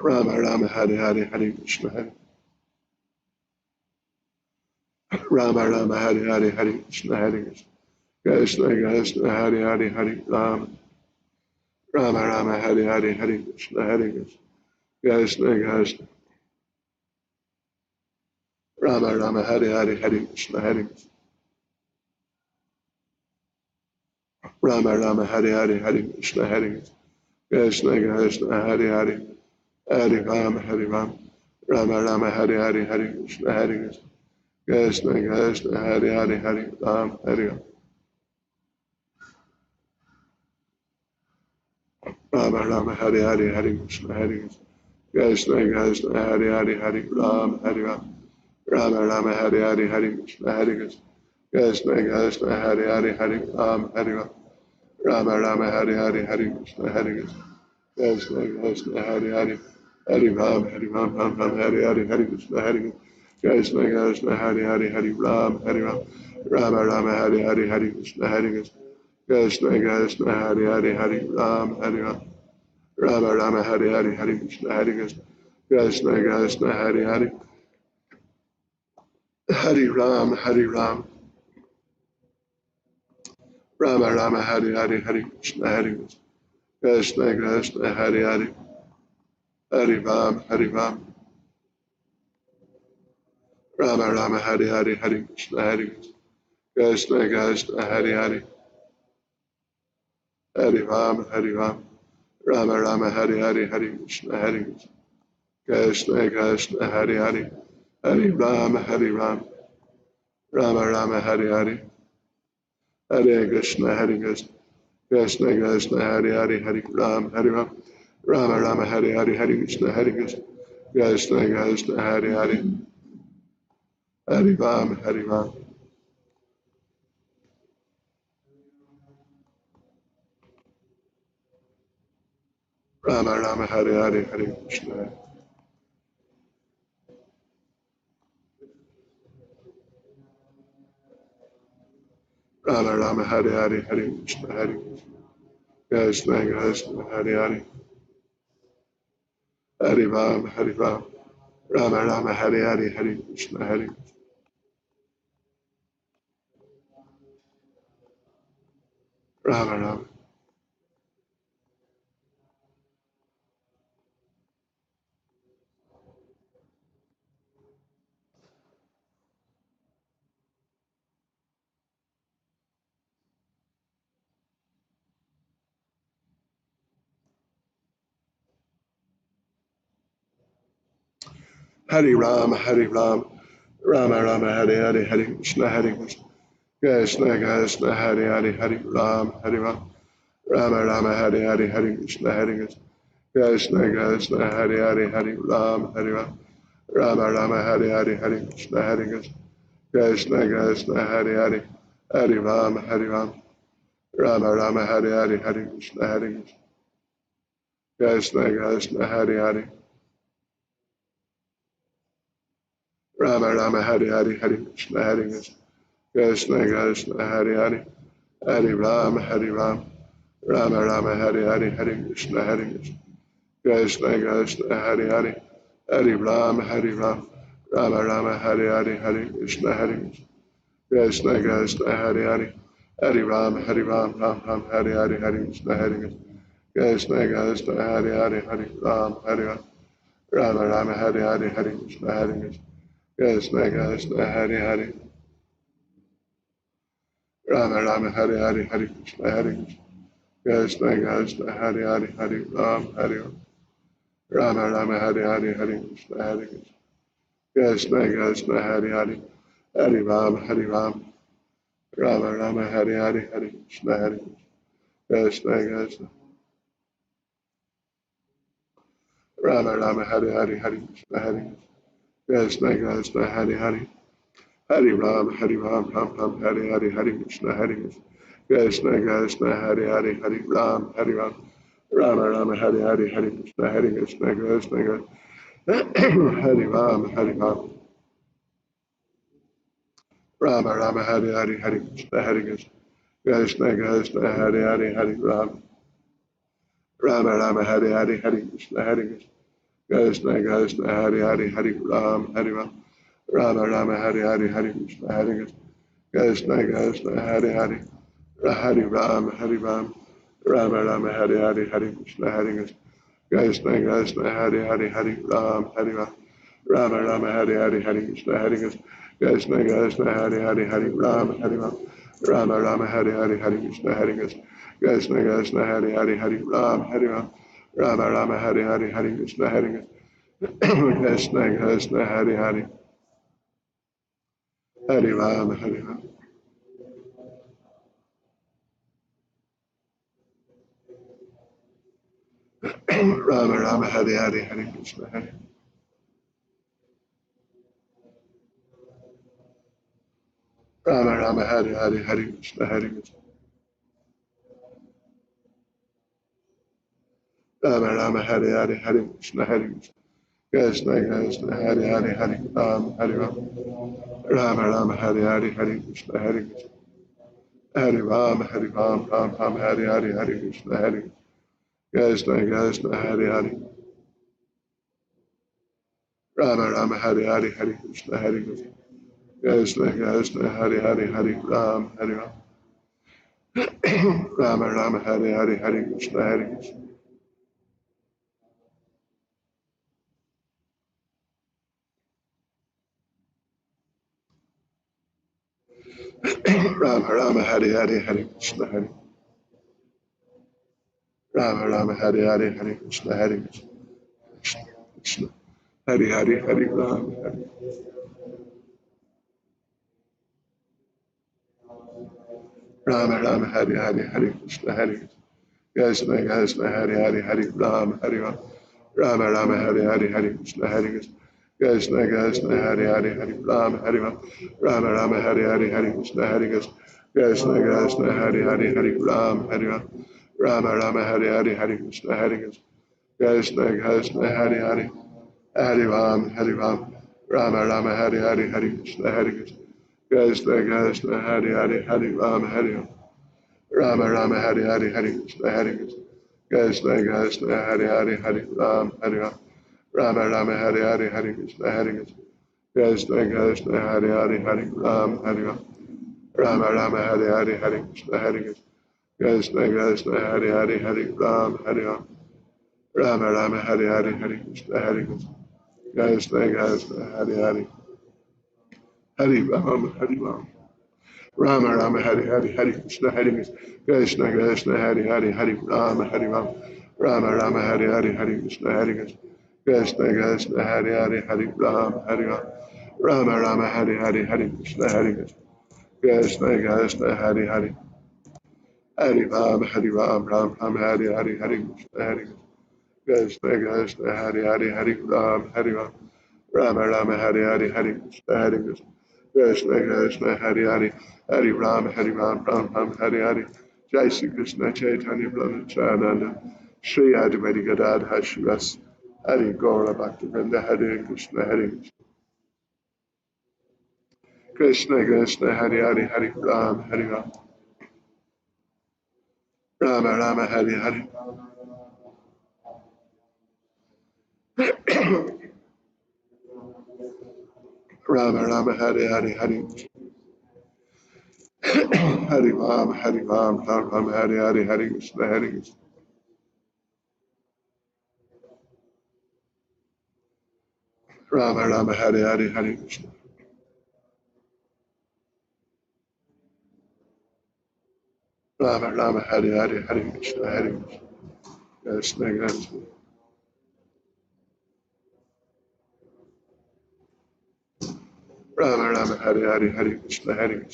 Rama Rama Hare Hare Hare Krishna Hare Rama Rama Hare Hare Hare Krishna Hare Krishna Krishna Hare Hare Hare Rama Rama Hare Hare Hare Krishna Hare Krishna Krishna Rama Rama Hare Hare Hare Krishna Hare Rama Rama Hare Hare Hare Krishna Hare Krishna Krishna Hare Hare Hare Ram Hare Ram Rama Rama Hare Hare Hare Krishna Hare Krishna Krishna Hare Hare Hare Ram Hare Ram Rama Rama Hare Hare Hare Krishna Hare Krishna Krishna Hare Hare Hare Ram Hare Ram Rama Rama Hare Hare Hare Krishna Hare Krishna Krishna Hare Hare Hare Ram Hare Ram Rama Rama Hare Hare Hare Krishna Hare Krishna Krishna Hare Hare Hare Ram Hare Ram Ram Ram Hare Hare Hare Krishna Hare Krishna Krishna Hare Hare Hare Ram Hare Ram Rama Rama Hare Hare Hare Krishna Hare Krishna Krishna Hare Hare Hare Ram Hare Ram Rama Rama Hare Hare Hare Krishna Hare Krishna Krishna Hare Hare Hare Ram Hare Ram Rama Rama Hare Hare Hare Krishna Hare Krishna Krishna Hare Hare Hare Ram Hare Ram Rama Rama Hare Hare Hare Krishna Hare Krishna Krishna Hare Hare Hare Ram Hare Ram Rama Rama Hare Hare Hare Krishna Hare Krishna Krishna Hare Hare Hare Ram Hare Ram Rama Rama Hare Hare Hare Krishna Hare Krishna Krishna Krishna Hare Hare Hare Ram Hare Ram Rama Rama Hare Hare Hare Krishna Hare Krishna Krishna Krishna Hare Hare Hare Ram Hare Ram Rama Rama Hare Hare Hare Krishna Rama Rama Hare Hare Hare Krishna Hare Krishna Krishna Hare Hare Hare Ram Hare Ram Rama Rama Hare Hare Hare Krishna Hare Rama Rama Hare Ram Hare Ram Rama Rama Hare Hare Hare Krishna Hare Krishna Krishna Krishna Hare Hare Hare Ram Hare Ram Rama Rama Hare Hare Hare Krishna Hare Krishna Krishna Krishna Hare Hare Hare Ram Hare Ram Rama Rama Hare Hare Hare Krishna Hare Krishna Krishna Krishna Hare Hare Hare Ram Hare Ram Rama Rama Hare Hare Hare Krishna Hare Krishna Krishna Hare Hare Rama Rama Hare Hare Hare Krishna Hare Krishna Krishna Hare Hare Hare Ram Hare Ram Rama Rama Hare Hare Hare Krishna Hare Krishna Krishna Hare Hare Hare Ram Hare Ram Rama Rama Hare Hare Hare Krishna Hare Krishna Krishna Hare Hare Hare Ram Hare Ram Ram Ram Hare Hare Hare Krishna Hare Krishna Krishna Hare Hare Hare Ram Hare Ram Rama Rama Hare Hare Hare Krishna Hare Krishna Krishna Hare Hare Rama Rama Hare Hare Hare Krishna Hare Krishna Krishna Hare Hare Hare Ram Hare Ram Rama Rama Hare Hare Hare Krishna Hare Krishna Krishna Hare Hare Hare Ram Hare Ram Rama Rama Hare Hare Hare Krishna Hare Krishna Krishna Rama Rama Hare Hare Hare Krishna Hare Krishna Krishna Hare Hare Hare Ram Hare Ram Ram Ram Hare Hare Hare Krishna Hare Krishna Krishna Hare Hare Hare Ram Hare Ram Rama Rama Hare Hare Hare Krishna Hare Krishna Krishna Hare Ram Hare Ram Rama Rama Hare Hare Hare Krishna Hare Krishna Krishna Hare Hare Hare Ram Rama Rama Hare Hare Hare Krishna Hare Krishna Krishna Hare Hare Hare Ram Hare Ram Rama Rama Hare Hare Hare Krishna Hare Krishna Krishna Hare Hare Hare Ram Hare Ram Rama Rama Hare Hare Hare Krishna Hare Krishna Krishna Hare Hare Hare Ram Hare Ram Rama Rama Hare Hare Hare Krishna Hare Krishna Krishna Hare Hare Hare Ram Hare Ram Rama Rama Hare Hare Hare Krishna Hare Krishna Krishna Hare Hare Hare Ram Hare Ram Rama Rama Hare Hare Hare Krishna Hare Krishna Krishna Hare Hare Hare Ram Hare Ram Rama Rama Hare Hare Hare Krishna Hare Rama Rama Hare Hare Hare Krishna Hare Rama Rama Hare Hare Hare Krishna Hare Krishna Krishna Hare Hare Hare Ram Hare Ram Rama Rama Hare Hare Hare Krishna Hare Hare Ram Hare Ram Ram Ram Hare Hare Hare Krishna Hare Krishna Krishna Hare Hare Rama Rama Hare Hare Hare Krishna Hare Krishna Krishna Hare Hare Hare Ram Hare Ram Rama Rama Hare Hare Hare Krishna Hare Rama Rama Hare Hare Hare Krishna Hare Rama Rama Hare Hare Hare Krishna Hare Krishna Hare Hare Hare Ram Hare Rama Rama Hare Hare Hare Krishna Hare Krishna Krishna Hare Hare Hare Ram Hare Ram Rama Rama Hare Hare Hare Krishna Hare Krishna Krishna Hare Hare Hare Ram Hare Ram Rama Rama Hare Hare Hare Krishna Hare Krishna Krishna Hare Hare Hare Ram Hare Ram Rama Rama Hare Hare Hare Krishna Hare Krishna Krishna Hare Hare Hare Ram Hare Ram Rama Rama Hare Hare Hare Krishna Hare Krishna Krishna Hare Hare Hare Rama Hare Rama Rama Rama Hare Hare Hare Krishna Hare Krishna Krishna Krishna Hare Hare Hare Rama Hare Rama Rama Rama Hare Hare Hare Krishna Hare Krishna Krishna Krishna Hare Hare Hare Rama Hare Rama Rama Rama Hare Hare Hare Krishna Hare Krishna Krishna Krishna Hare Hare Hare Rama Hare Rama Rama Rama Hare Hare Hare Krishna Hare Krishna Krishna Krishna Hare Hare Hare Rama Hare Rama Rama Rama Hare Hare Hare Krishna Hare Krishna Krishna Hare Hare Hare Rama Hare Rama Rama Rama Hare Hare Hare Krishna Hare Krishna Krishna Hare Hare Hare Rama Hare Rama Rama Rama Hare Hare Hare Krishna Hare Krishna Krishna Hare Hare Hare Rama Hare Rama Rama Rama Hare Hare Hare Krishna Hare Krishna Krishna Hare Hare Hare Rama Hare Rama Rama Rama Hare Hare Hare Krishna Hare Krishna Krishna Hare Hare Hare Rama Ram Ram Hare Hare Jai Sri Krishna Chaitanya Prabhu Nityananda Shri Advaita Gadadhar Shivas Hare Gaura Bhakti Vrinda Hare Krishna Hare Krishna Krishna Hare Hare Hare Ram Rama Rama Hare Hare Rama Rama Hare Hare Hare Hare Ram Ram Hare Hare Hare Krishna Hare Krishna Rama Rama Hare Hare Hare Krishna Rama Rama Hare Hare Hare Krishna Hare Krishna Krishna Rama Rama Hare Hare Hare Krishna Hare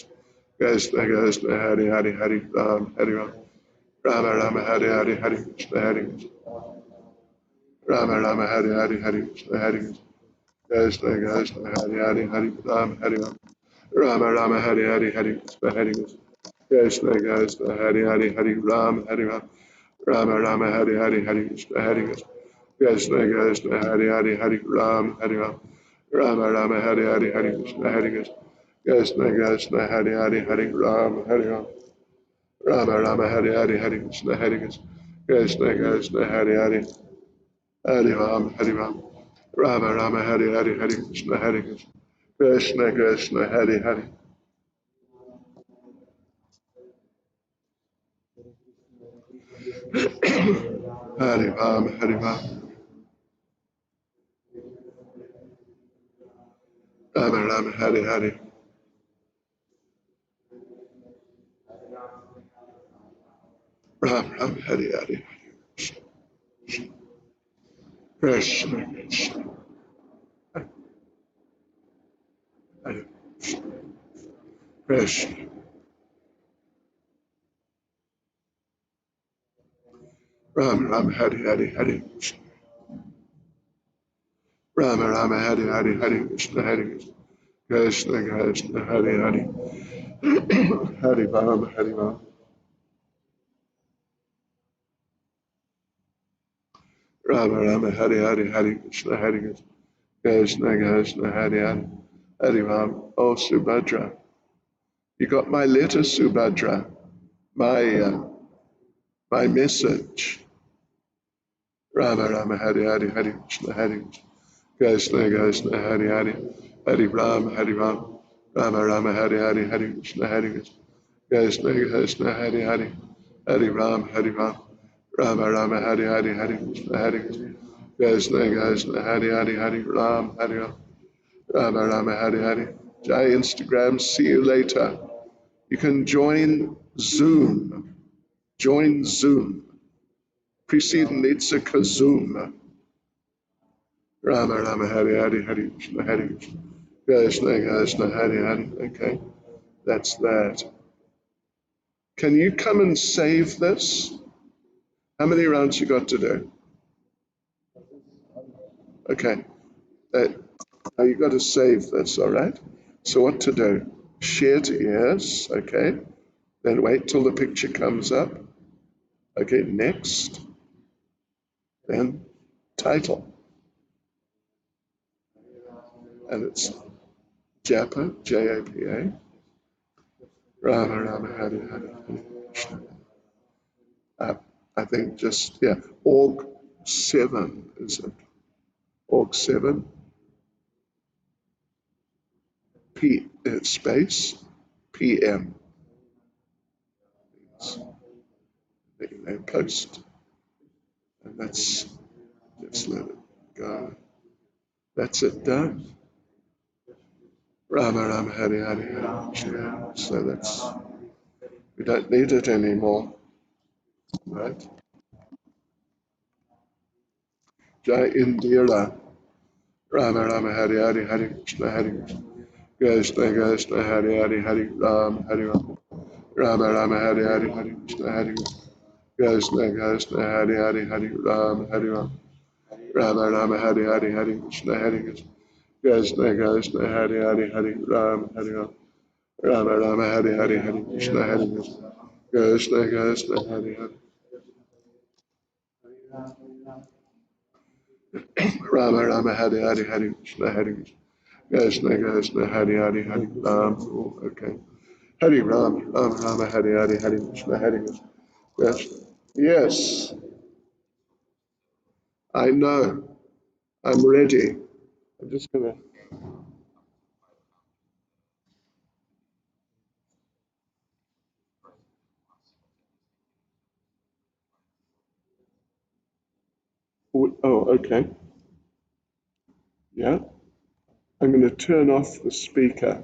Krishna Krishna Hare Hare Hare Ram Rama Rama Hare Hare Hare Krishna Hare Rama Rama Hare Hare Hare Krishna Hare Krishna Krishna Hare Hare Hare Ram Rama Rama Hare Hare Hare Krishna Hare Krishna Krishna Hare Hare Hare Ram Rama Rama Hare Hare Hare Krishna Hare Krishna Krishna Hare Hare Hare Ram Rama Rama Hare Hare Hare Krishna Hare Krishna Krishna Hare Hare Hare Ram Rama Rama Hare Hare Hare Krishna Hare Krishna Krishna Hare Hare Hare Ram Rama Rama Hare Hare Hare Krishna Hare Krishna Krishna Hare Hare Hare Ram Rama Rama Hare Hare Ram Ram Hare Hare Krishna Krishna Hare Krishna Ram Ram Hare Hare Hare Rama Rama Hare Hare Hare Krishna Krishna Krishna Hare Hare Hare Ram Rama Rama Hare Hare Hare Krishna Krishna Krishna Hare Hare Hare Ram. Oh Subhadra, you got my letter, Subhadra, my message. Rama Rama Hare Hare Hare Krishna Krishna Krishna Hare Hare Hare Ram Rama Rama Hare Hare Hare Krishna Krishna Krishna Hare Hare Hare Ram Rama Rama Hare Hare Hare Krishna Krishna Hare Hare Hare Ram Rama Rama Hare Hare. Jai Instagram, see you later. You can join Zoom. Join Zoom. Preceding it's a Zoom. Rama Rama Hare Hare Hare Krishna Krishna Hare Hare. Okay, that's that. Can you come and save this? How many rounds you got to do? Okay, now you got to save this, all right? So what to do? Share to yes, okay. Then wait till the picture comes up. Okay, next. Then title. And it's Japa, J-A-P-A. Rama Rama Hare Hare Hare Krishna. I think just, yeah, Org 7, is it? Org 7, P space, PM. They post. And let's let it go. That's it done. Rama Rama Hare Hare Hare Krishna. So we don't need it anymore, right? Jai Indira. Rama Rama Hare Hare Hare Krishna Hare Krishna. Krishna Krishna Hare Hare Hare Ram Hare Ram. Rama Rama Hare Hare Hare Krishna Hare Krishna Krishna Hare Hare Hare Ram Hare Ram. Rama Rama Hare Hare Hare Krishna Hare Krishna. Krishna Krishna Hare Hare Hare Ram Hare Ram. Rama Rama Hare Hare Hare Krishna Hare Krishna. Krishna Krishna Hare Hare. Rama Rama Hare Hare Hare Krishna Hare Krishna. Krishna Krishna Hare Hare Hare Ram. Oh, okay. Hare Ram, Ram Rama Hare Hare Hare Krishna Hare Krishna. Krishna. Yes, I know. I'm ready. I'm just gonna. Oh, okay. Yeah. I'm going to turn off the speakers.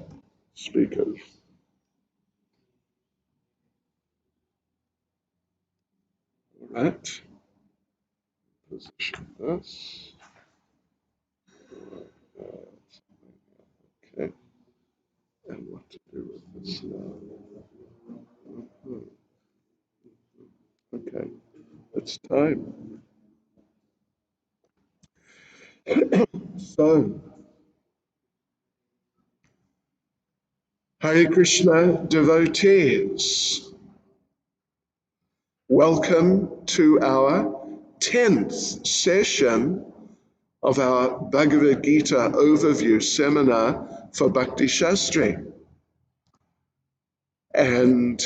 All right. Position this. Okay. And what to do with this now? Okay. It's time. So, Hare Krishna devotees, welcome to our 10th session of our Bhagavad Gita overview seminar for Bhakti Shastri. And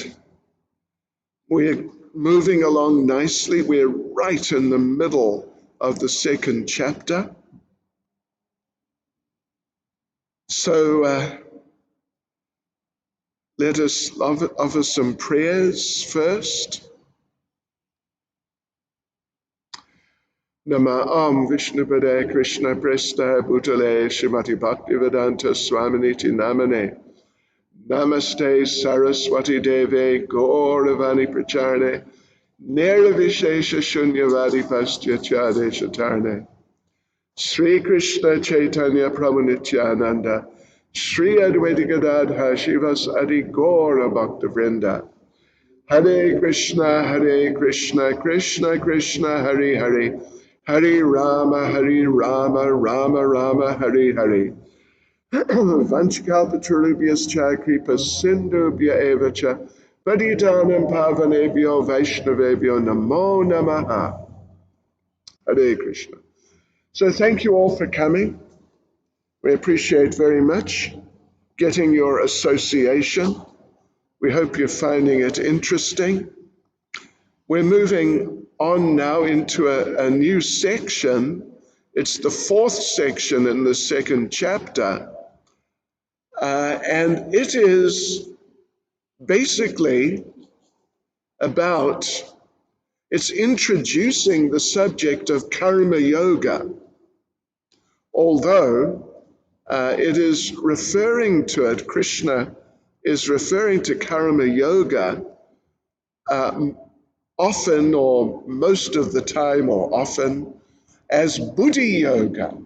we're moving along nicely. We're right in the middle of the second chapter. So let us offer some prayers first. Nama Vishnupada Krishna Presta Bhutale Srimati Bhaktivedanta Swaminiti Namane. Namaste Saraswati Deve Gauravani Pracharne Nirvishesha Shunyavadi Pastya Chade Chatarne Sri Krishna Chaitanya Prabhu Nityananda Sri Advaita Gadadha Shivas Adi Gaura Bhakta Vrinda Hare Krishna Krishna Krishna Hare Hare Hare Rama Rama Rama Hare Hare Vanchakalpatarubhyascha kripa sindhubhya evacha Paditanam pavanebhyo vaishnavebhyo namo namaha. Hare Krishna. So thank you all for coming. We appreciate very much getting your association. We hope you're finding it interesting. We're moving on now into a new section. It's the 4th section in the 2nd chapter. And it is basically it's introducing the subject of karma yoga, although it is referring to it, Krishna is referring to karma yoga often or most of the time or often as buddhi yoga.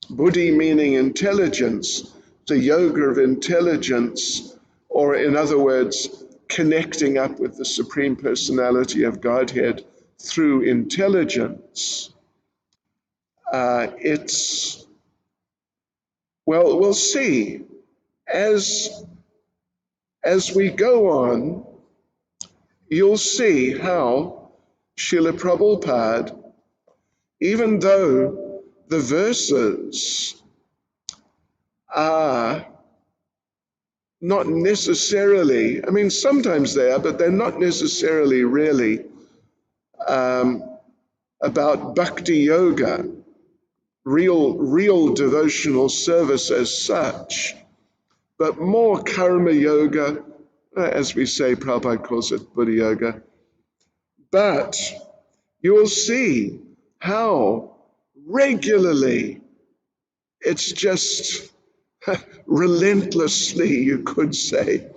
Buddhi meaning intelligence, the yoga of intelligence, or in other words, connecting up with the Supreme Personality of Godhead through intelligence. We'll see. As we go on, you'll see how Srila Prabhupada, even though the verses are not necessarily, I mean, sometimes they are, but they're not necessarily really about bhakti yoga, real devotional service as such, but more karma yoga, as we say, Prabhupada calls it Buddha yoga. But you'll see how regularly it's just relentlessly, you could say,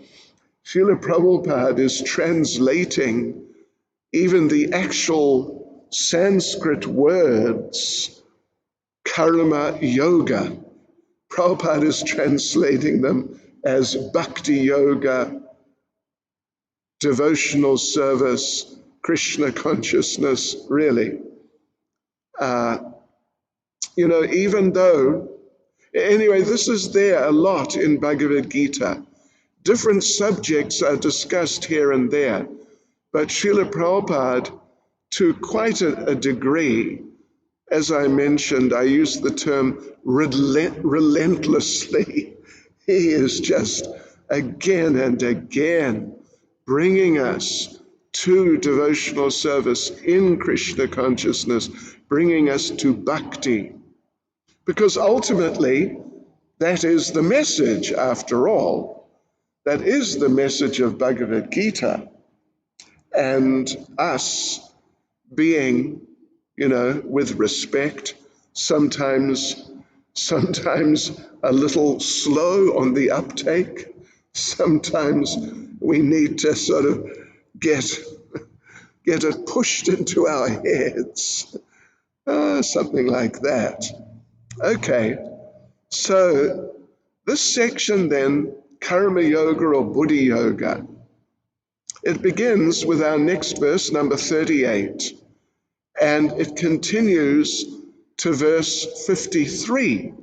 Srila Prabhupada is translating even the actual Sanskrit words, karma yoga. Prabhupada is translating them as bhakti yoga, devotional service, Krishna consciousness, really. Even though, anyway, this is there a lot in Bhagavad Gita. Different subjects are discussed here and there, but Srila Prabhupada, to quite a degree, as I mentioned, I use the term relentlessly. He is just again and again bringing us to devotional service in Krishna consciousness, bringing us to bhakti. Because ultimately, that is the message, after all. That is the message of Bhagavad Gita. And us being, with respect, sometimes a little slow on the uptake. Sometimes we need to sort of get it pushed into our heads, something like that. Okay, so this section then, Karma Yoga or Buddha Yoga, it begins with our next verse, number 38, and it continues to verse 53.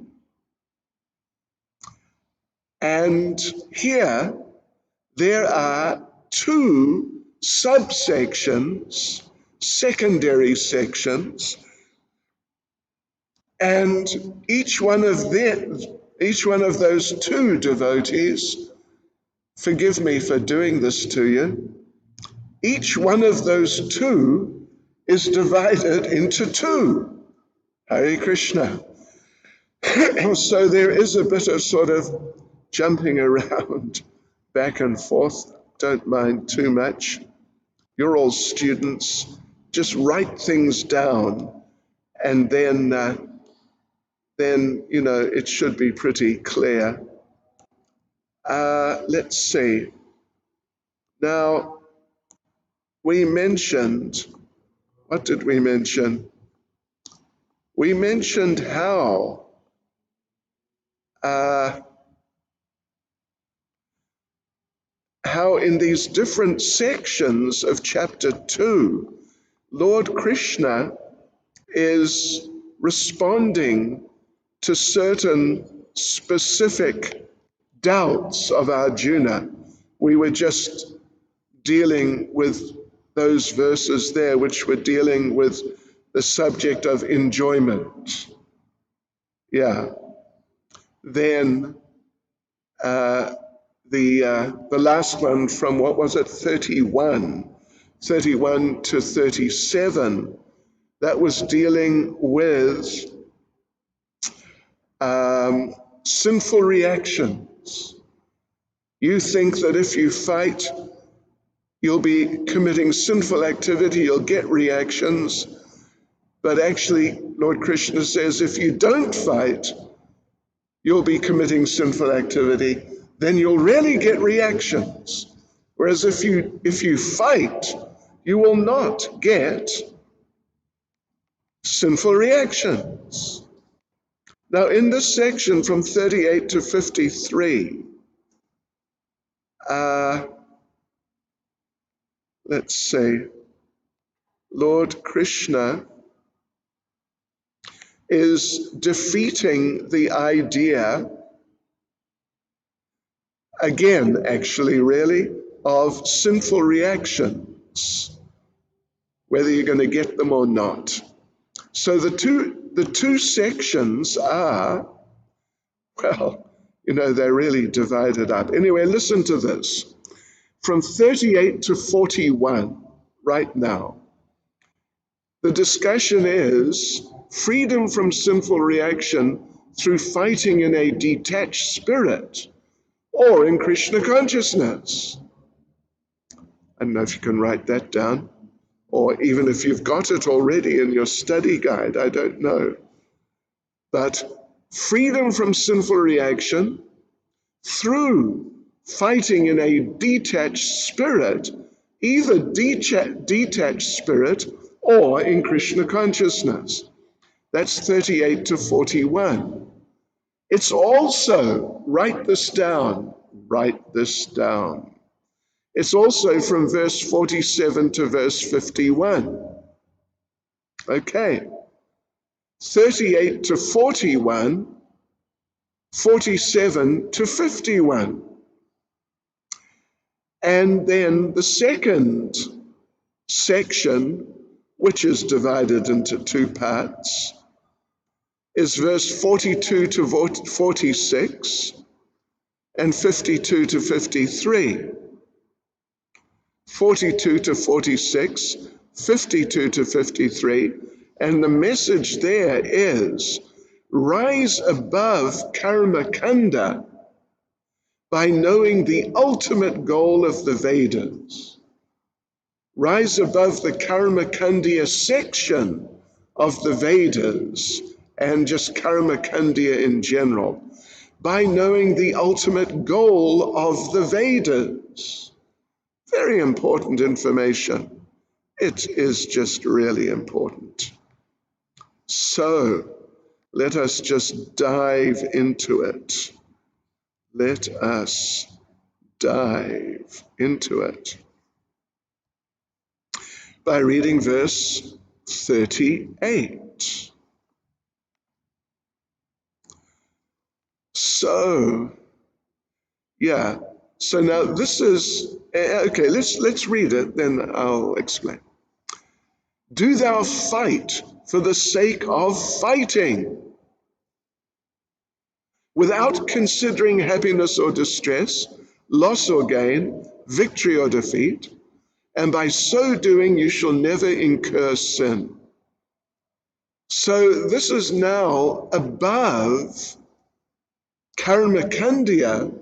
And here there are two subsections, secondary sections, and each one of those two devotees, forgive me for doing this to you, each one of those two is divided into two. Hare Krishna. So there is a bit of sort of jumping around back and forth. Don't mind too much. You're all students. Just write things down, and then it should be pretty clear. Let's see. Now, we mentioned, what did we mention? We mentioned how in these different sections of chapter 2, Lord Krishna is responding to certain specific doubts of Arjuna. We were just dealing with those verses there, which were dealing with the subject of enjoyment. Yeah. Then the last one from, what was it, 31 to 37, that was dealing with sinful reactions. You think that if you fight, you'll be committing sinful activity, you'll get reactions. But actually, Lord Krishna says, if you don't fight, you'll be committing sinful activity, then you'll really get reactions. Whereas if you fight, you will not get sinful reactions. Now, in this section from 38 to 53, let's say, Lord Krishna is defeating the idea, again, actually, really, of sinful reactions, whether you're going to get them or not. So the two sections are, well, You know, they're really divided up. Anyway, listen to this. From 38 to 41, right now, the discussion is freedom from sinful reaction through fighting in a detached spirit or in Krishna consciousness. I don't know if you can write that down, or even if you've got it already in your study guide, I don't know. But freedom from sinful reaction through fighting in a detached spirit, either detached spirit or in Krishna consciousness. That's 38 to 41. It's also, write this down. It's also from verse 47 to verse 51. Okay, 38 to 41, 47 to 51. And then the second section, which is divided into two parts, is verse 42 to 46 and 52 to 53. 42 to 46, 52 to 53, and the message there is rise above karma kanda by knowing the ultimate goal of the Vedas. Rise above the karma kandya section of the Vedas and just karma kandya in general by knowing the ultimate goal of the Vedas. Very important information. It is just really important. So let us just dive into it. Let us dive into it by reading verse 38. So now this is, okay, let's read it, then I'll explain. Do thou fight for the sake of fighting, without considering happiness or distress, loss or gain, victory or defeat, and by so doing you shall never incur sin. So this is now above karma kandya,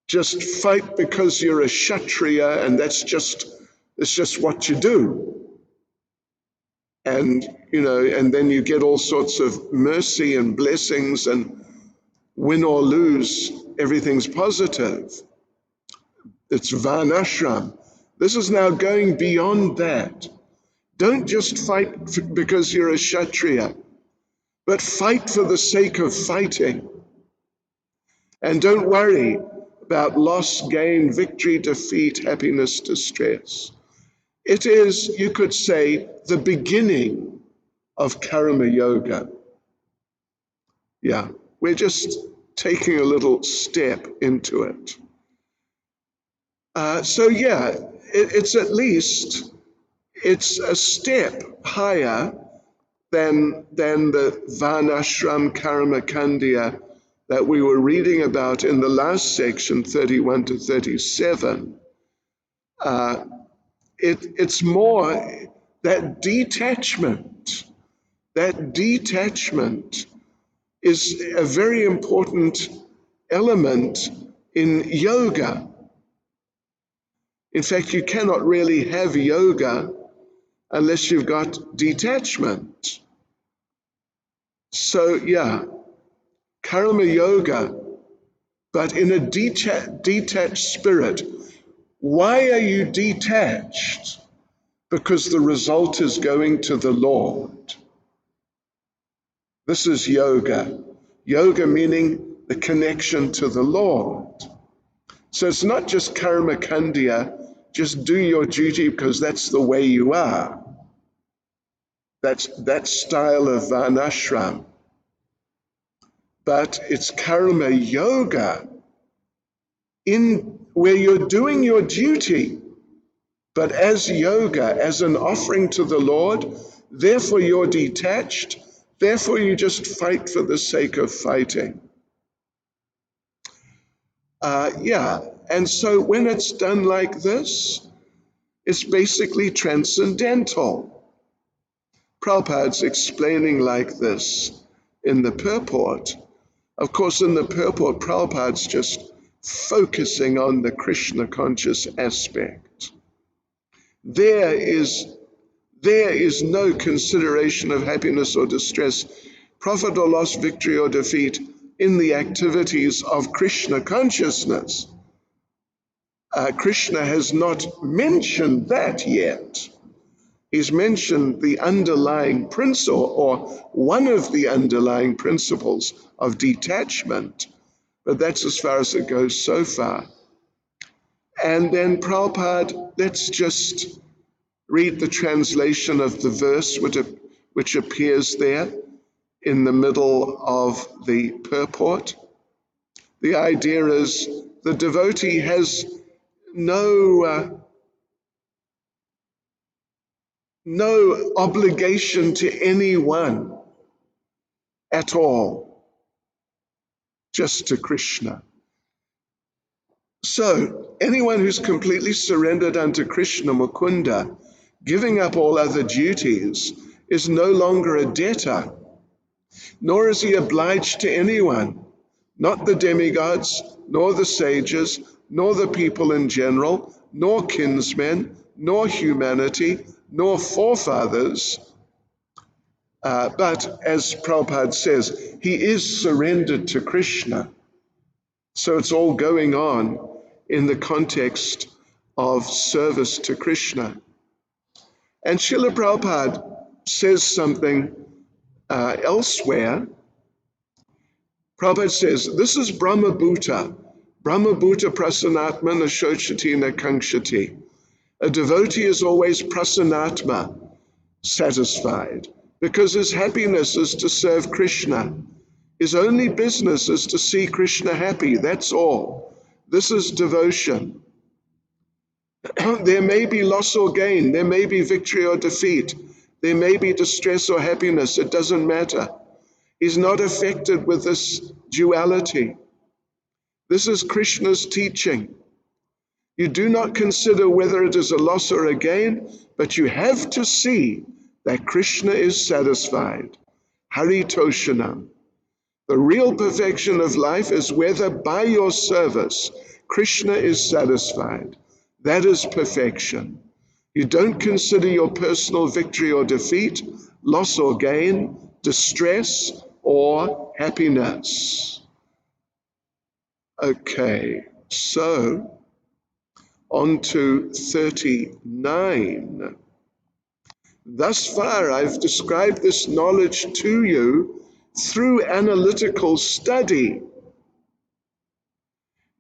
just fight because you're a kshatriya and it's just what you do. And, you know, and then you get all sorts of mercy and blessings, and win or lose, everything's positive. It's varnashram. This is now going beyond that. Don't just fight because you're a kshatriya, but fight for the sake of fighting. And don't worry about loss, gain, victory, defeat, happiness, distress. It is, you could say, the beginning of karma yoga. Yeah, we're just taking a little step into it. It's a step higher than the varnashram karma kandya that we were reading about in the last section, 31 to 37. It's more that detachment. That detachment is a very important element in yoga. In fact, you cannot really have yoga unless you've got detachment. So, karma yoga, but in a detached spirit. Why are you detached? Because the result is going to the Lord. This is yoga. Yoga meaning the connection to the Lord. So it's not just karma kandya, just do your duty because that's the way you are. That's that style of varnashram. But it's karma yoga in where you're doing your duty, but as yoga, as an offering to the Lord, therefore you're detached, therefore you just fight for the sake of fighting. And so when it's done like this, it's basically transcendental. Prabhupada's explaining like this in the purport. Of course, in the purport, Prabhupada's just focusing on the Krishna conscious aspect. There is no consideration of happiness or distress, profit or loss, victory or defeat in the activities of Krishna consciousness. Krishna has not mentioned that yet. He's mentioned the underlying principle, or one of the underlying principles of detachment, but that's as far as it goes so far. And then Prabhupada, let's just read the translation of the verse which appears there in the middle of the purport. The idea is the devotee has no obligation to anyone at all, just to Krishna. So anyone who's completely surrendered unto Krishna Mukunda, giving up all other duties, is no longer a debtor, nor is he obliged to anyone, not the demigods, nor the sages, nor the people in general, nor kinsmen, nor humanity, nor forefathers. But as Prabhupada says, he is surrendered to Krishna. So it's all going on in the context of service to Krishna. And Srila Prabhupada says something elsewhere. Prabhupada says, this is Brahma Bhuta prasanatma nashochati na kankshati. A devotee is always prasanatma, satisfied, because his happiness is to serve Krishna. His only business is to see Krishna happy, that's all. This is devotion. There may be loss or gain, there may be victory or defeat, there may be distress or happiness, it doesn't matter. He's not affected with this duality. This is Krishna's teaching. You do not consider whether it is a loss or a gain, but you have to see that Krishna is satisfied. Hari Toshanam. The real perfection of life is whether by your service Krishna is satisfied. That is perfection. You don't consider your personal victory or defeat, loss or gain, distress or happiness. Okay, so on to 39. Thus far, I've described this knowledge to you through analytical study.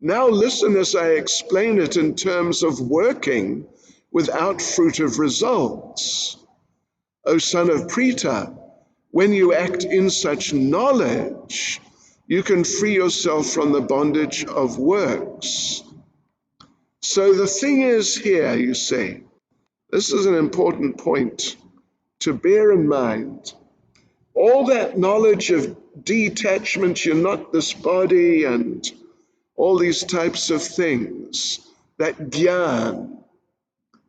Now listen as I explain it in terms of working without fruit of results. O son of Prita, when you act in such knowledge, you can free yourself from the bondage of works. So the thing is here, you see, this is an important point to bear in mind. All that knowledge of detachment, you're not this body, and all these types of things, that gyan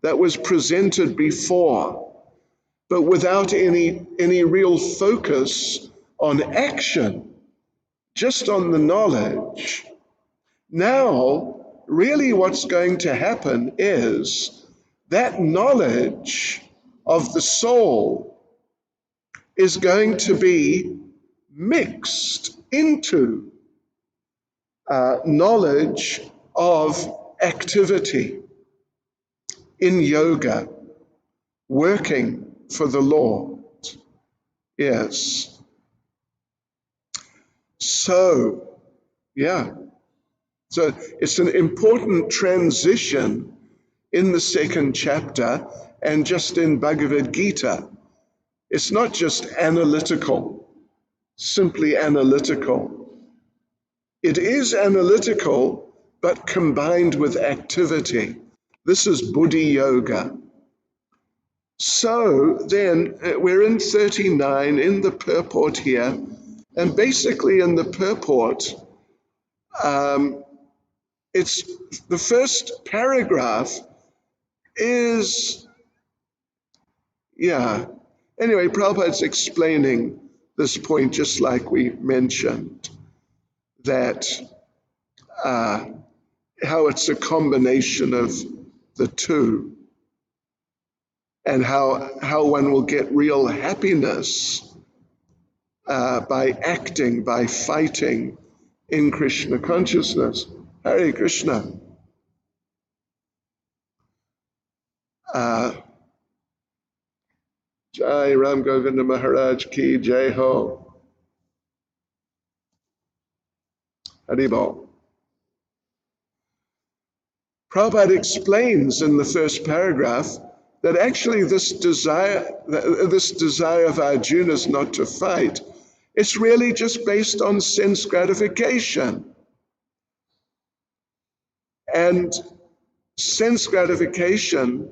that was presented before, but without any real focus on action, just on the knowledge. Now, really what's going to happen is that knowledge of the soul is going to be mixed into knowledge of activity in yoga, working for the Lord. Yes. So, yeah. So it's an important transition in the second chapter and just in Bhagavad Gita. It's not just analytical, simply analytical. It is analytical, but combined with activity. This is Buddhi Yoga. So then we're in 39 in the purport here, and basically in the purport, it's the first paragraph is, yeah. Anyway, Prabhupada's explaining this point, just like we mentioned, that how it's a combination of the two, and how one will get real happiness by acting, by fighting in Krishna consciousness. Hare Krishna. Jai Ram Govinda Maharaj ki Jai Ho. Haribol. Prabhupada explains in the first paragraph that actually this desire of Arjuna's not to fight, it's really just based on sense gratification. And sense gratification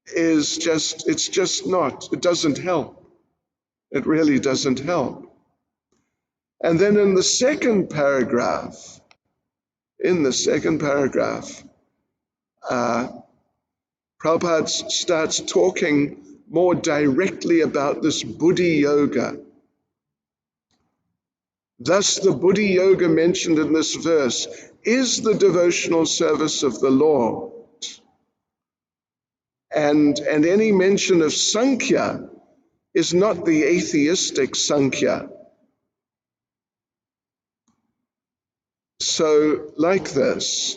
is it doesn't help. It really doesn't help. And then in the second paragraph, Prabhupada starts talking more directly about this buddhi yoga. Thus, the buddhi yoga mentioned in this verse is the devotional service of the Lord. And any mention of Sankhya is not the atheistic Sankhya. So, like this,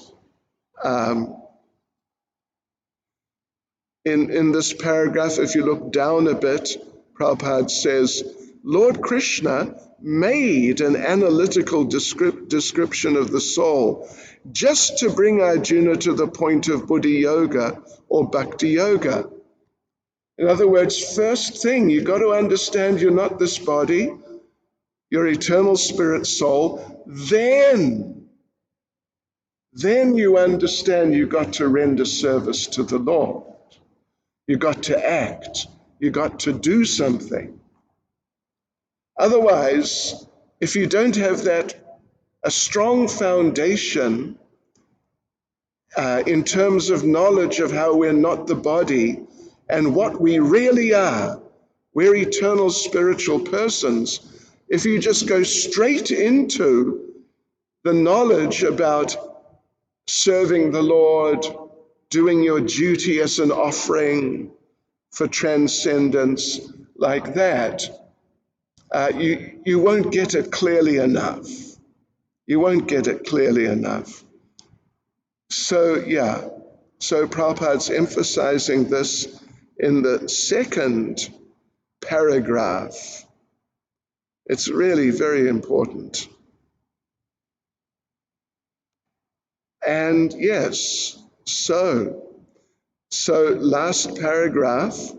in this paragraph, if you look down a bit, Prabhupada says, Lord Krishna made an analytical description of the soul just to bring Arjuna to the point of buddhi yoga or bhakti yoga. In other words, first thing, you got to understand you're not this body, your eternal spirit soul. Then you understand you got to render service to the Lord. You got to act. You got to do something. Otherwise, if you don't have a strong foundation in terms of knowledge of how we're not the body and what we really are, we're eternal spiritual persons. If you just go straight into the knowledge about serving the Lord, doing your duty as an offering for transcendence like that, you won't get it clearly enough. You won't get it clearly enough. So Prabhupada's emphasizing this in the second paragraph. It's really very important. And yes, so last paragraph,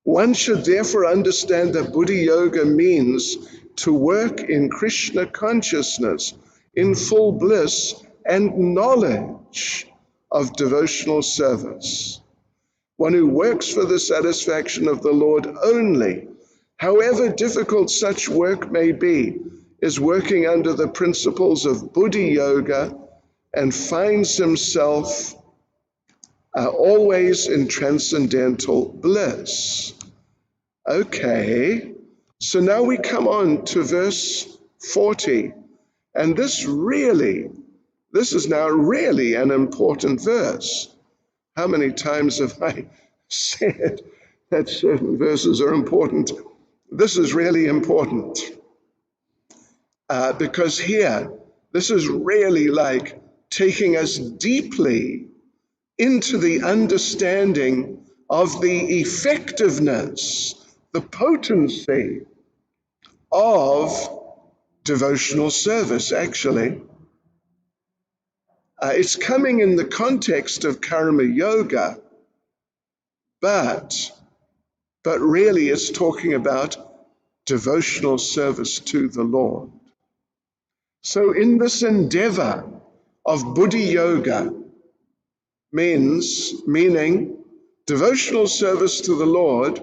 one should therefore understand that buddhi yoga means to work in Krishna consciousness, in full bliss and knowledge of devotional service. One who works for the satisfaction of the Lord only, however difficult such work may be, is working under the principles of buddhi yoga and finds himself always in transcendental bliss. Okay, so now we come on to verse 40, and this is now really an important verse. How many times have I said that certain verses are important? This is really important because here, this is really like taking us deeply into the understanding of the effectiveness, the potency of devotional service, actually. It's coming in the context of karma yoga, but really it's talking about devotional service to the Lord. So in this endeavor of buddhi yoga, meaning devotional service to the Lord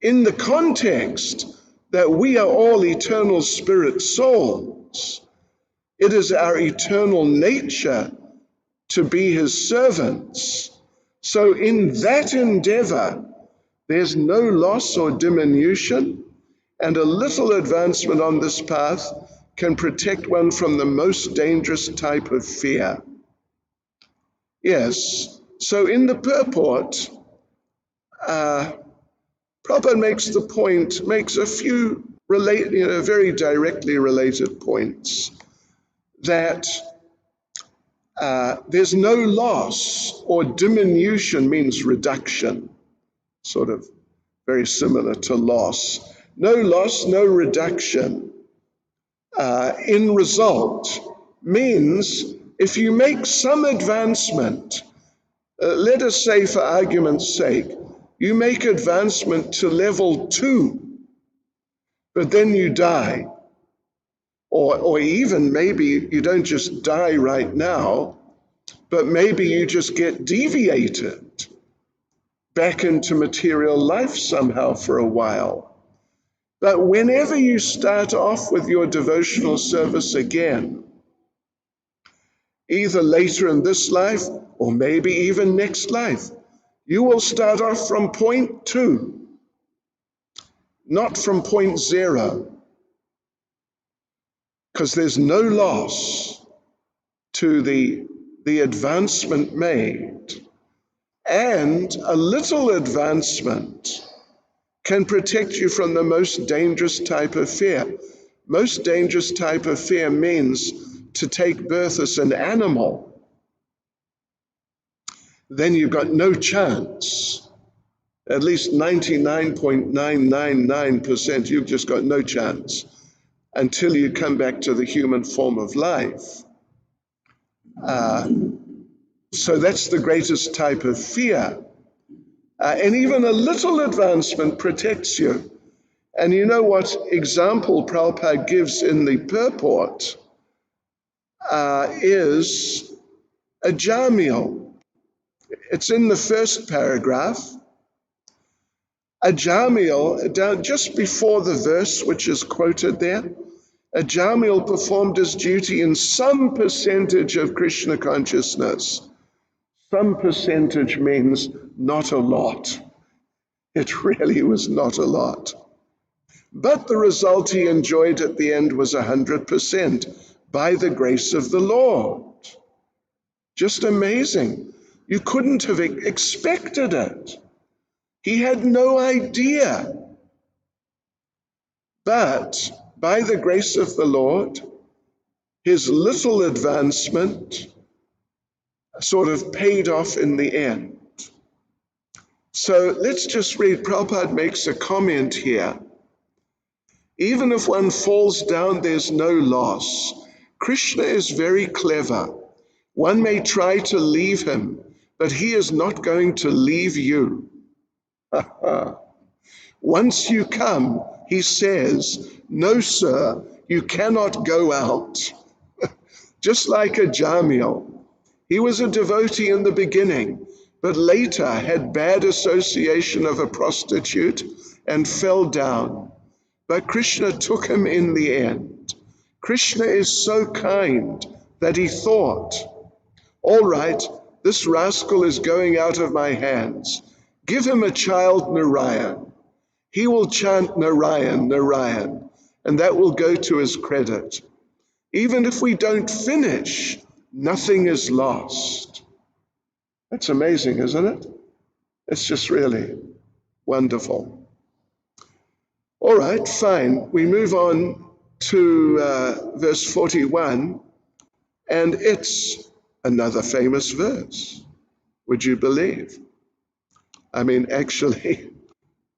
in the context that we are all eternal spirit souls. It is our eternal nature to be his servants. So in that endeavor, there's no loss or diminution, and a little advancement on this path can protect one from the most dangerous type of fear. Yes, so in the purport, Prabhupada makes a few very directly related points, that there's no loss, or diminution means reduction, sort of very similar to loss. No loss, no reduction in result means if you make some advancement, let us say for argument's sake, you make advancement to level 2, but then you die. Or even maybe you don't just die right now, but maybe you just get deviated back into material life somehow for a while. But whenever you start off with your devotional service again, either later in this life or maybe even next life, you will start off from point 2, not from point 0, because there's no loss to the advancement made. And a little advancement can protect you from the most dangerous type of fear. Most dangerous type of fear means to take birth as an animal. Then you've got no chance. At least 99.999%, you've just got no chance until you come back to the human form of life. So that's the greatest type of fear. And even a little advancement protects you. And you know what example Prabhupada gives in the purport is a Jamil. It's in the first paragraph. A Jamil, down just before the verse which is quoted there, a Jamil performed his duty in some percentage of Krishna consciousness. Some percentage means not a lot. It really was not a lot. But the result he enjoyed at the end was 100% by the grace of the Lord. Just amazing. You couldn't have expected it. He had no idea. But by the grace of the Lord, his little advancement sort of paid off in the end. So let's just read. Prabhupada makes a comment here. Even if one falls down, there's no loss. Krishna is very clever. One may try to leave him, but he is not going to leave you. Once you come, he says, no, sir, you cannot go out. Just like a Jamil. He was a devotee in the beginning, but later had bad association of a prostitute and fell down. But Krishna took him in the end. Krishna is so kind that he thought, all right, this rascal is going out of my hands. Give him a child Narayan. He will chant Narayan, Narayan, and that will go to his credit. Even if we don't finish, nothing is lost. That's amazing, isn't it? It's just really wonderful. All right, fine. We move on to verse 41, and it's another famous verse. Would you believe? I mean, actually,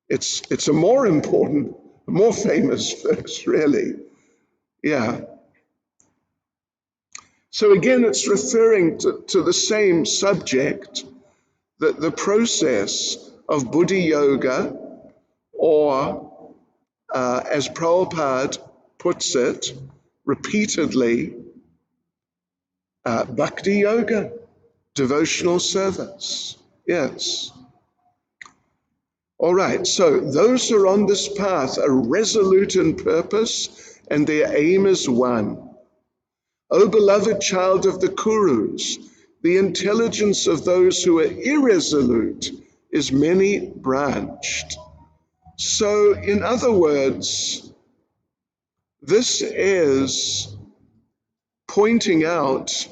it's a more important, more famous verse, really. Yeah. So again, it's referring to the same subject, that the process of Buddhi Yoga, or as Prabhupada puts it repeatedly, Bhakti Yoga, devotional service. Yes. All right, so those who are on this path are resolute in purpose, and their aim is one. O beloved child of the Kurus, the intelligence of those who are irresolute is many-branched. So, in other words, this is pointing out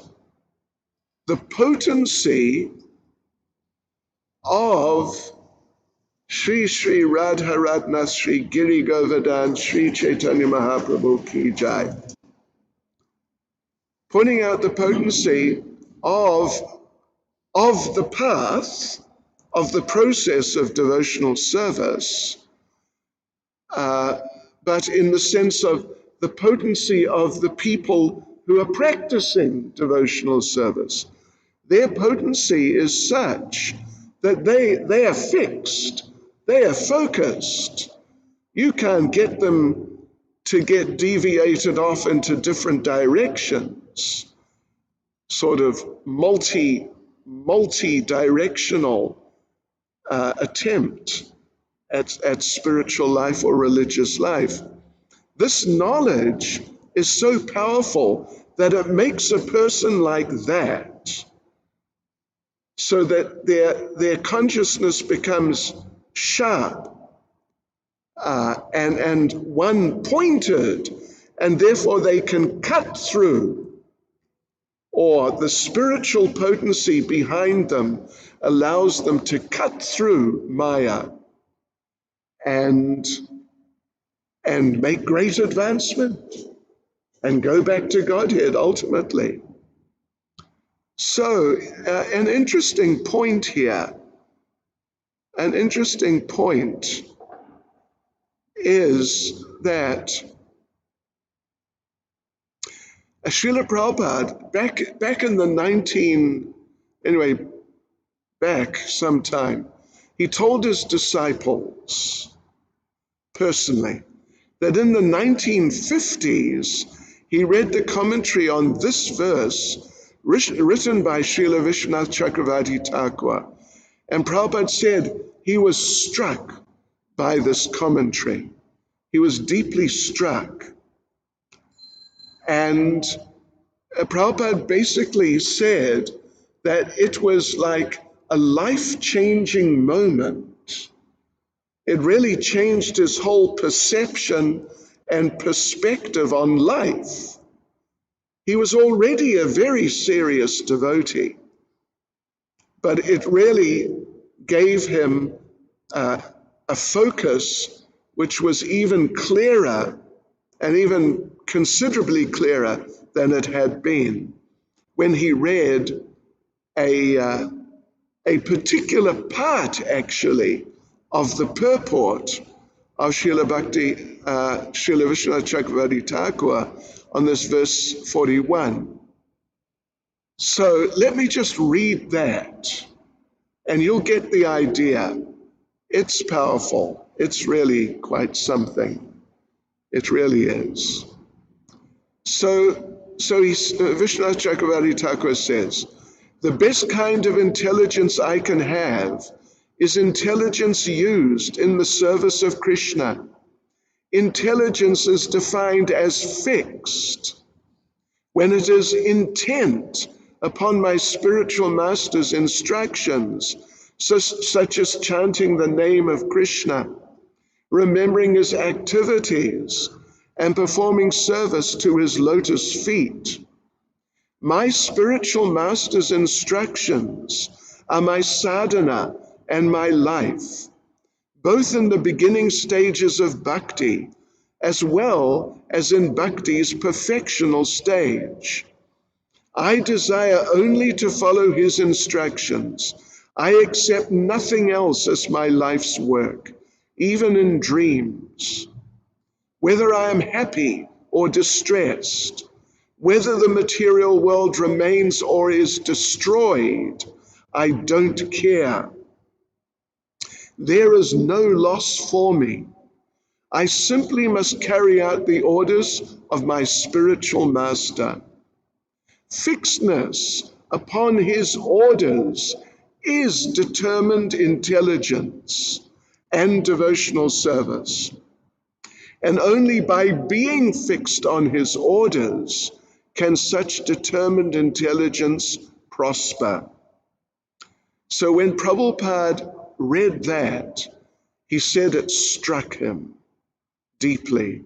the potency of Shri Shri Radharatna Shri Giri Govardhan Shri Chaitanya Mahaprabhu Ki Jai. Pointing out the potency of the path, of the process of devotional service, but in the sense of the potency of the people who are practicing devotional service. Their potency is such that they are fixed, they are focused. You can't get them to get deviated off into different directions, sort of multi-directional attempt at spiritual life or religious life. This knowledge is so powerful that it makes a person like that, so that their consciousness becomes sharp and one-pointed, and therefore they can cut through, or the spiritual potency behind them allows them to cut through Maya and make great advancement and go back to Godhead ultimately. So an interesting point here, an interesting point is that Srila Prabhupada, back in the back sometime, he told his disciples personally that in the 1950s, he read the commentary on this verse written by Srila Vishwanath Chakravarti Thakur. And Prabhupada said he was struck by this commentary. He was deeply struck. And Prabhupada basically said that it was like a life-changing moment. It really changed his whole perception and perspective on life. He was already a very serious devotee, but it really gave him a focus which was even clearer and even considerably clearer than it had been when he read a particular part, actually, of the purport of Srila Vishwanath Chakravarti Thakur on this verse 41. So let me just read that, and you'll get the idea. It's powerful. It's really quite something. It really is. So Vishwanath Chakravarti Thakur says, the best kind of intelligence I can have is intelligence used in the service of Krishna. Intelligence is defined as fixed when it is intent upon my spiritual master's instructions, such as chanting the name of Krishna, remembering his activities, and performing service to his lotus feet. My spiritual master's instructions are my sadhana and my life, both in the beginning stages of bhakti, as well as in bhakti's perfectional stage. I desire only to follow his instructions. I accept nothing else as my life's work, even in dreams. Whether I am happy or distressed, whether the material world remains or is destroyed, I don't care. There is no loss for me. I simply must carry out the orders of my spiritual master. Fixedness upon his orders is determined intelligence, and devotional service. And only by being fixed on his orders can such determined intelligence prosper. So when Prabhupada read that, he said it struck him deeply.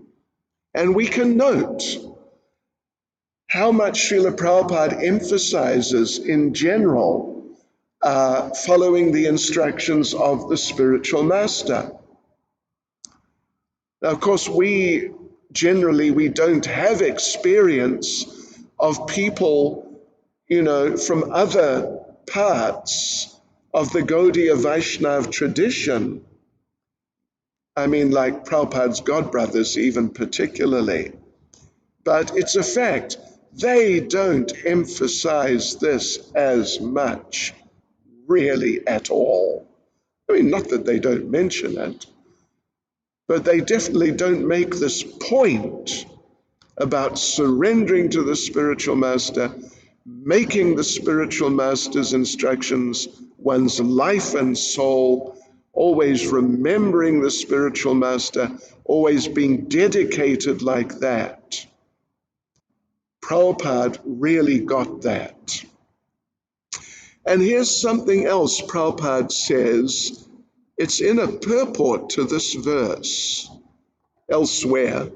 And we can note how much Srila Prabhupada emphasizes in general following the instructions of the spiritual master. Now, of course, we don't have experience of people, from other parts of the Gaudiya Vaishnava tradition. I mean, like Prabhupada's godbrothers, even particularly. But it's a fact, they don't emphasize this as much, really, at all. I mean, not that they don't mention it, but they definitely don't make this point about surrendering to the spiritual master, making the spiritual master's instructions one's life and soul, always remembering the spiritual master, always being dedicated like that. Prabhupada really got that. And here's something else Prabhupada says. It's in a purport to this verse elsewhere.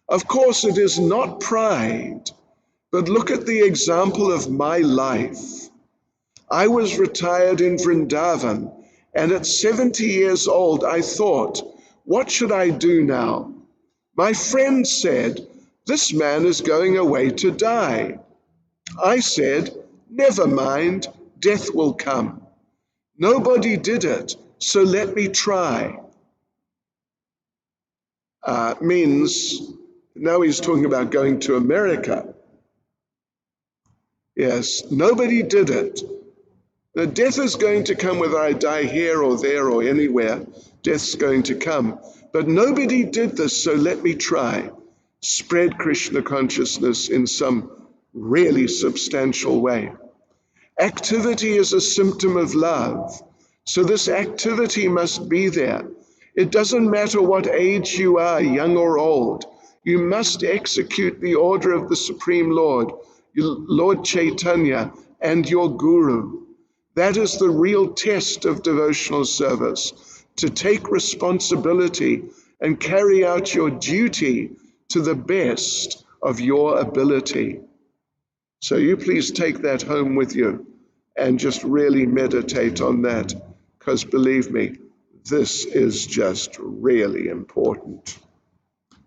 Of course, it is not pride, but look at the example of my life. I was retired in Vrindavan, and at 70 years old, I thought, what should I do now? My friend said, this man is going away to die. I said, never mind, death will come. Nobody did it, so let me try. Means, now he's talking about going to America. Yes, nobody did it. The death is going to come whether I die here or there or anywhere. Death's going to come. But nobody did this, so let me try. Spread Krishna consciousness in some really substantial way. Activity is a symptom of love. So this activity must be there. It doesn't matter what age you are, young or old. You must execute the order of the Supreme Lord, Lord Chaitanya, and your Guru. That is the real test of devotional service, to take responsibility and carry out your duty to the best of your ability. So you please take that home with you and just really meditate on that, because believe me, this is just really important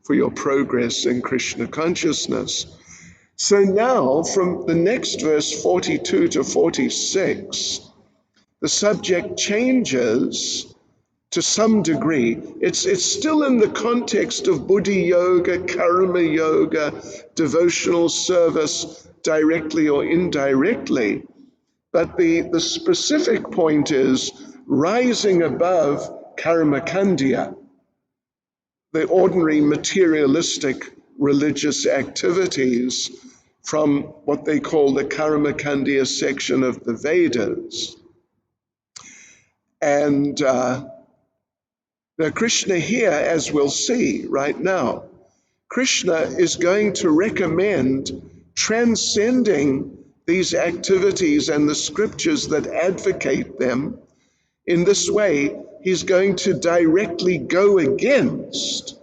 for your progress in Krishna consciousness. So now, from the next verse 42 to 46, the subject changes to some degree. It's still in the context of Buddhi Yoga, Karma Yoga, devotional service, directly or indirectly. But the specific point is rising above Karma Kandya, the ordinary materialistic religious activities, from what they call the Karma Kandya section of the Vedas. And now Krishna here, as we'll see right now, Krishna is going to recommend transcending these activities and the scriptures that advocate them. In this way, he's going to directly go against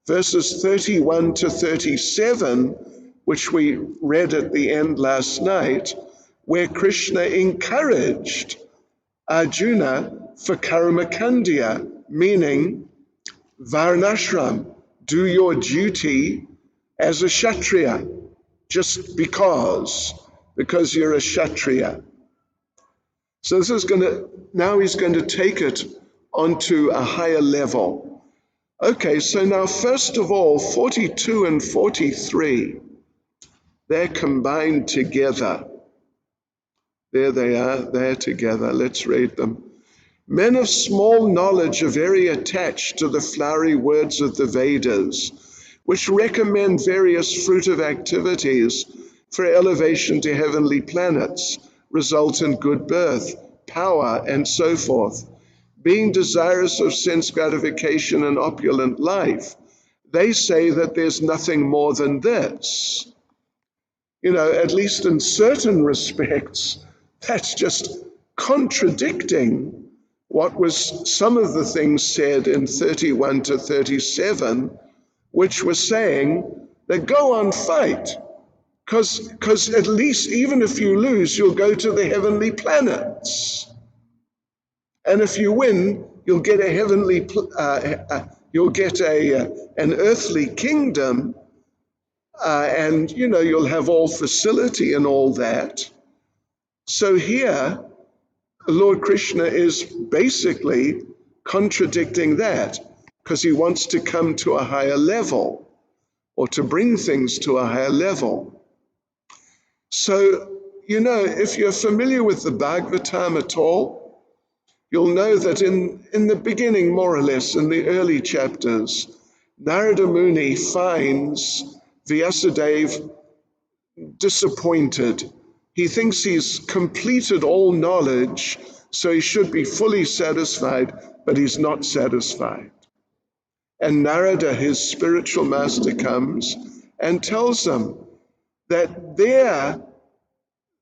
verses 31 to 37, which we read at the end last night, where Krishna encouraged Arjuna for Karma Kandya, meaning Varnashram, do your duty as a Kshatriya, just because you're a Kshatriya. So this is now he's going to take it onto a higher level. Okay, so now first of all, 42 and 43, they're combined together. There they are, they're together. Let's read them. Men of small knowledge are very attached to the flowery words of the Vedas, which recommend various fruitive activities for elevation to heavenly planets, result in good birth, power, and so forth. being desirous of sense gratification and opulent life, they say that there's nothing more than this. At least in certain respects, that's just contradicting what was some of the things said in 31 to 37, which were saying that go on, fight, because at least even if you lose, you'll go to the heavenly planets. And if you win, you'll get a heavenly, you'll get an earthly kingdom, and you'll have all facility and all that. So here, Lord Krishna is basically contradicting that, because he wants to come to a higher level, or to bring things to a higher level. So, if you're familiar with the Bhagavatam at all, you'll know that in the beginning, more or less, in the early chapters, Narada Muni finds Vyasadeva disappointed. He thinks he's completed all knowledge, so he should be fully satisfied, but he's not satisfied. And Narada, his spiritual master, comes and tells him that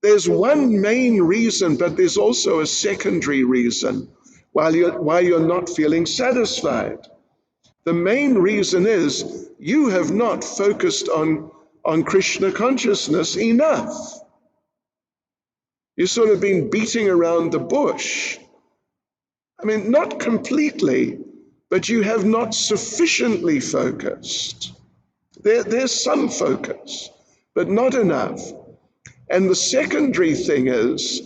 there's one main reason, but there's also a secondary reason why you're not feeling satisfied. The main reason is you have not focused on Krishna consciousness enough. You've sort of been beating around the bush. I mean, not completely, but you have not sufficiently focused. There's some focus, but not enough. And the secondary thing is,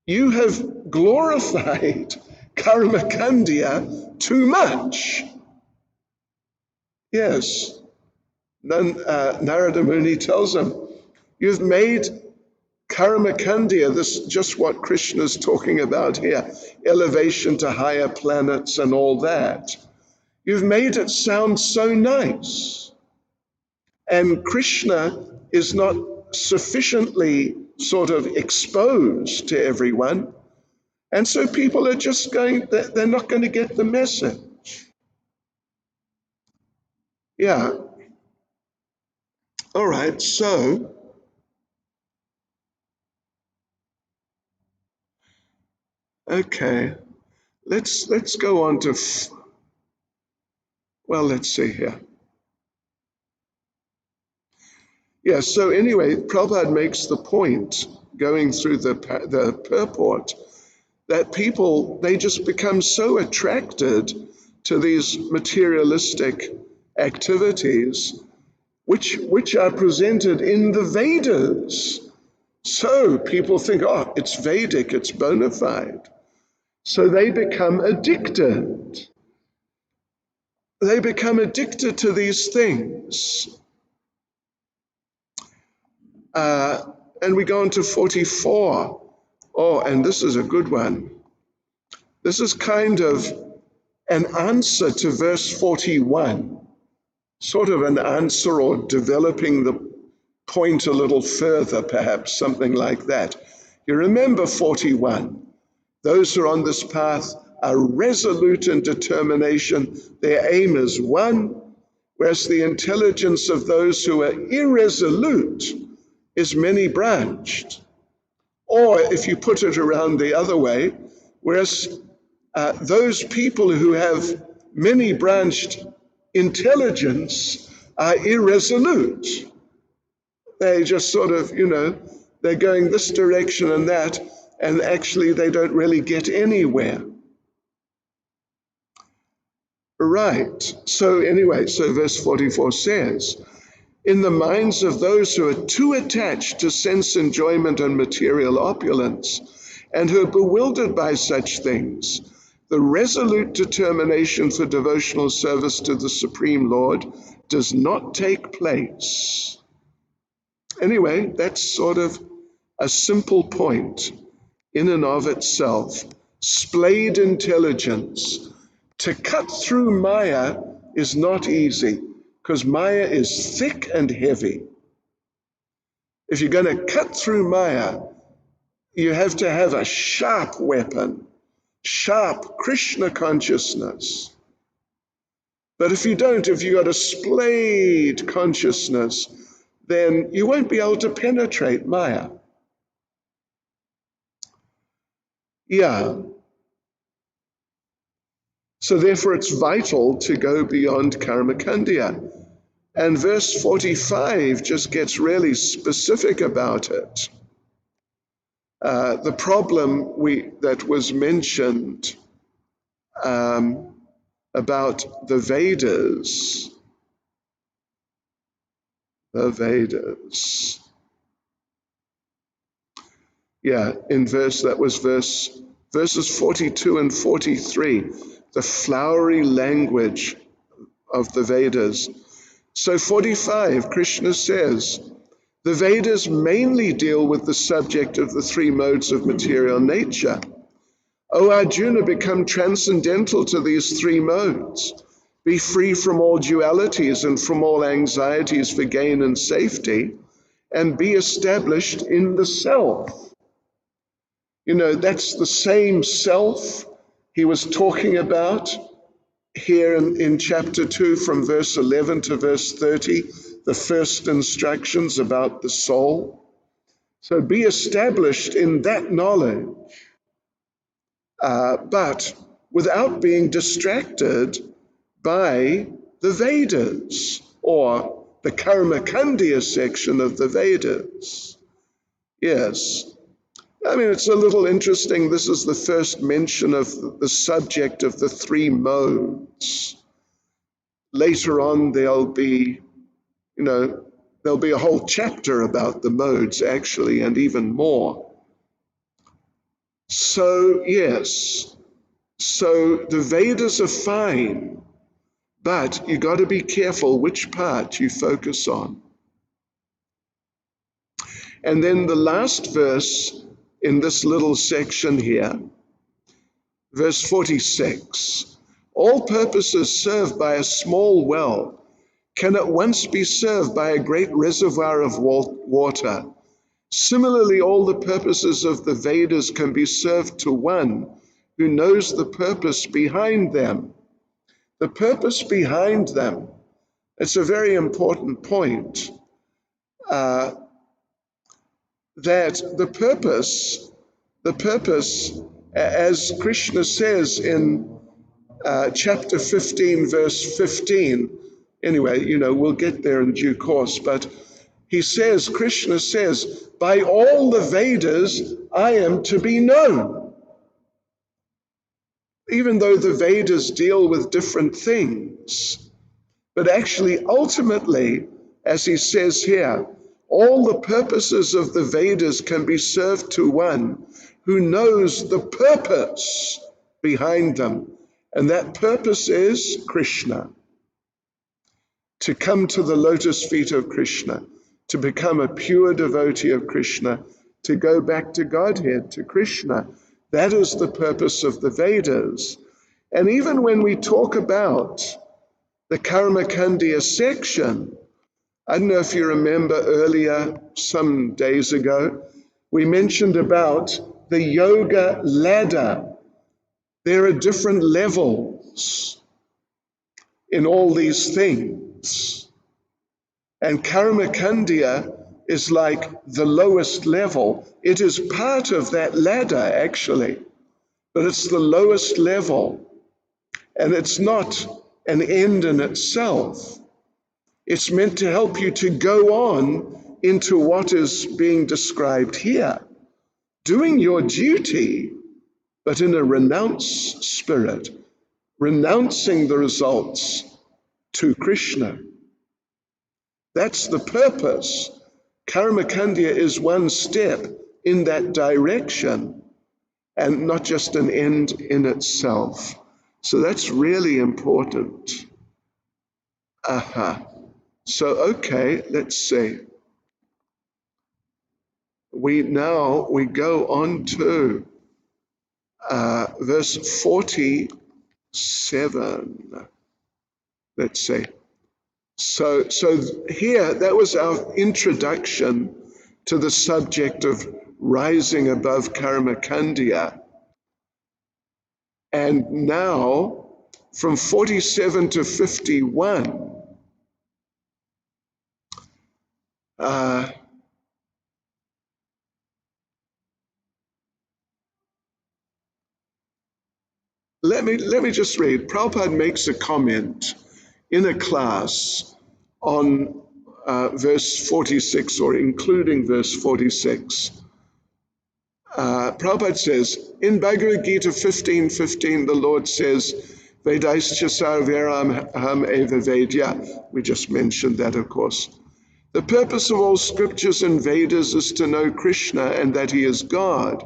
you have glorified Karmakandya too much. Yes, Narada Muni tells him, you've made Karmakandya, this is just what Krishna's talking about here, elevation to higher planets and all that. You've made it sound so nice. And Krishna is not sufficiently sort of exposed to everyone. And so people are just they're not going to get the message. Yeah. All right, so okay, let's go on to, well, let's see here. Yeah, so anyway, Prabhupada makes the point, going through the purport, that people, they just become so attracted to these materialistic activities, which are presented in the Vedas. So people think, oh, it's Vedic, it's bona fide. So they become addicted. They become addicted to these things. And we go on to 44. Oh, and this is a good one. This is kind of an answer to verse 41, sort of an answer or developing the point a little further, perhaps, something like that. You remember 41. Those who are on this path are resolute in determination. Their aim is one, whereas the intelligence of those who are irresolute is many-branched. Or if you put it around the other way, whereas those people who have many-branched intelligence are irresolute. They just sort of, they're going this direction and that, and actually they don't really get anywhere. Right. So anyway, so verse 44 says, in the minds of those who are too attached to sense enjoyment and material opulence, and who are bewildered by such things, the resolute determination for devotional service to the Supreme Lord does not take place. Anyway, that's sort of a simple point in and of itself. Splayed intelligence. To cut through Maya is not easy, because Maya is thick and heavy. If you're going to cut through Maya, you have to have a sharp weapon, sharp Krishna consciousness. But if you don't, if you've got a splayed consciousness, then you won't be able to penetrate Maya. Yeah. So therefore it's vital to go beyond Karmakandya. And verse 45 just gets really specific about it. The problem that was mentioned about the Vedas. Yeah, verses 42 and 43, the flowery language of the Vedas. So 45, Krishna says, the Vedas mainly deal with the subject of the three modes of material nature. O Arjuna, become transcendental to these three modes. Be free from all dualities and from all anxieties for gain and safety, and be established in the self. You know, that's the same self he was talking about here in chapter 2 from verse 11 to verse 30, the first instructions about the soul. So be established in that knowledge, but without being distracted by the Vedas or the Karmakandya section of the Vedas. Yes. I mean, it's a little interesting. This is the first mention of the subject of the three modes. Later on, there'll be a whole chapter about the modes, actually, and even more. So, yes. So the Vedas are fine, but you got to be careful which part you focus on. And then the last verse in this little section here, verse 46, all purposes served by a small well can at once be served by a great reservoir of water. Similarly, all the purposes of the Vedas can be served to one who knows the purpose behind them. The purpose behind them, it's a very important point, that the purpose, as Krishna says in chapter 15, verse 15, anyway, we'll get there in due course, but Krishna says, by all the Vedas, I am to be known. Even though the Vedas deal with different things, but actually, ultimately, as he says here, all the purposes of the Vedas can be served to one who knows the purpose behind them. And that purpose is Krishna. To come to the lotus feet of Krishna, to become a pure devotee of Krishna, to go back to Godhead, to Krishna. That is the purpose of the Vedas. And even when we talk about the Karmakandya section, I don't know if you remember earlier, some days ago, we mentioned about the yoga ladder. There are different levels in all these things. And Karmakandya is like the lowest level. It is part of that ladder, actually, but it's the lowest level. And it's not an end in itself. It's meant to help you to go on into what is being described here, doing your duty, but in a renounce spirit, renouncing the results to Krishna. That's the purpose. Karmakandya is one step in that direction and not just an end in itself. So that's really important. So, okay, let's see. We go on to verse 47. Let's see. So here, that was our introduction to the subject of rising above Karmakandya. And now, from 47 to 51, let me just read. Prabhupada makes a comment in a class on verse 46, or including verse 46. Prabhupada says, in Bhagavad Gita 15:15, the Lord says, Vedaischa sarveram aham eva vedya. We just mentioned that, of course. The purpose of all scriptures and Vedas is to know Krishna and that he is God.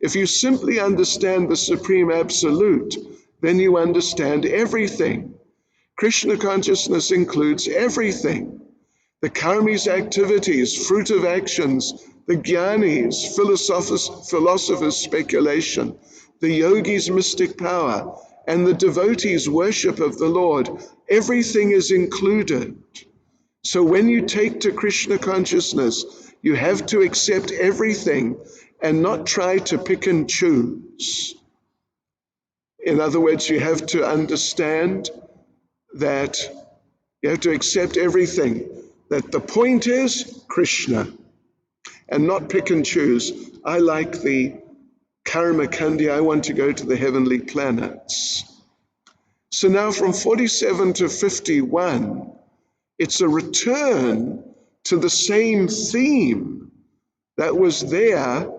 If you simply understand the Supreme Absolute, then you understand everything. Krishna consciousness includes everything. The karmis activities, fruit of actions, the jnanis, philosophers' speculation, the yogis' mystic power, and the devotees' worship of the Lord, everything is included. So when you take to Krishna consciousness, you have to accept everything and not try to pick and choose. In other words, you have to understand that you have to accept everything, that the point is Krishna, and not pick and choose. I like the karma kandi, I want to go to the heavenly planets. So now from 47 to 51, it's a return to the same theme that was there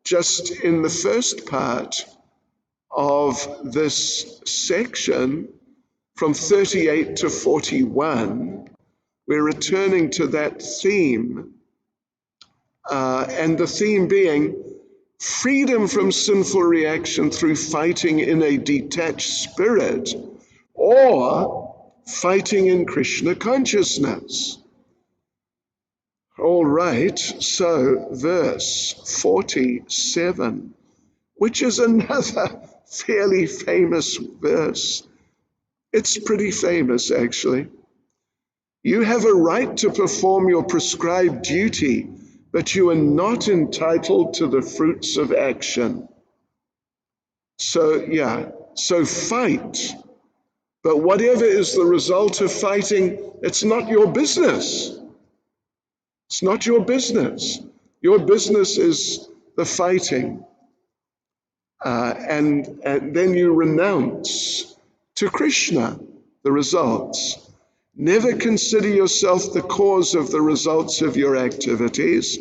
just in the first part of this section, from 38 to 41. We're returning to that theme, and the theme being freedom from sinful reaction through fighting in a detached spirit, or fighting in Krishna consciousness. All right, so verse 47, which is another fairly famous verse. It's pretty famous, actually. You have a right to perform your prescribed duty, but you are not entitled to the fruits of action. So fight. But whatever is the result of fighting, it's not your business. It's not your business. Your business is the fighting. And then you renounce to Krishna the results. Never consider yourself the cause of the results of your activities,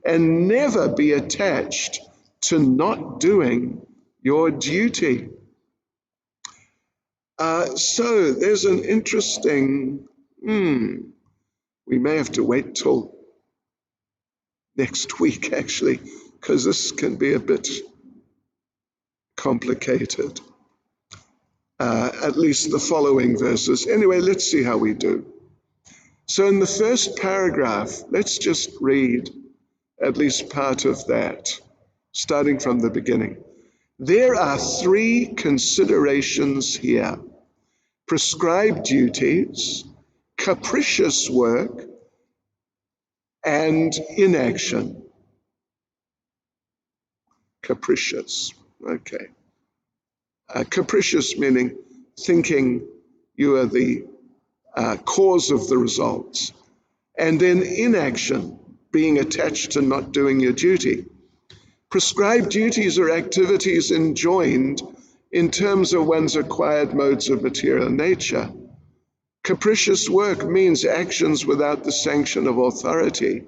and never be attached to not doing your duty. So there's an interesting, we may have to wait till next week, actually, because this can be a bit complicated. At least the following verses. Anyway, let's see how we do. So in the first paragraph, let's just read at least part of that, starting from the beginning. There are three considerations here: prescribed duties, capricious work, and inaction. Capricious, okay. Capricious meaning thinking you are the cause of the results. And then inaction, being attached to not doing your duty. Prescribed duties are activities enjoined in terms of one's acquired modes of material nature. Capricious work means actions without the sanction of authority.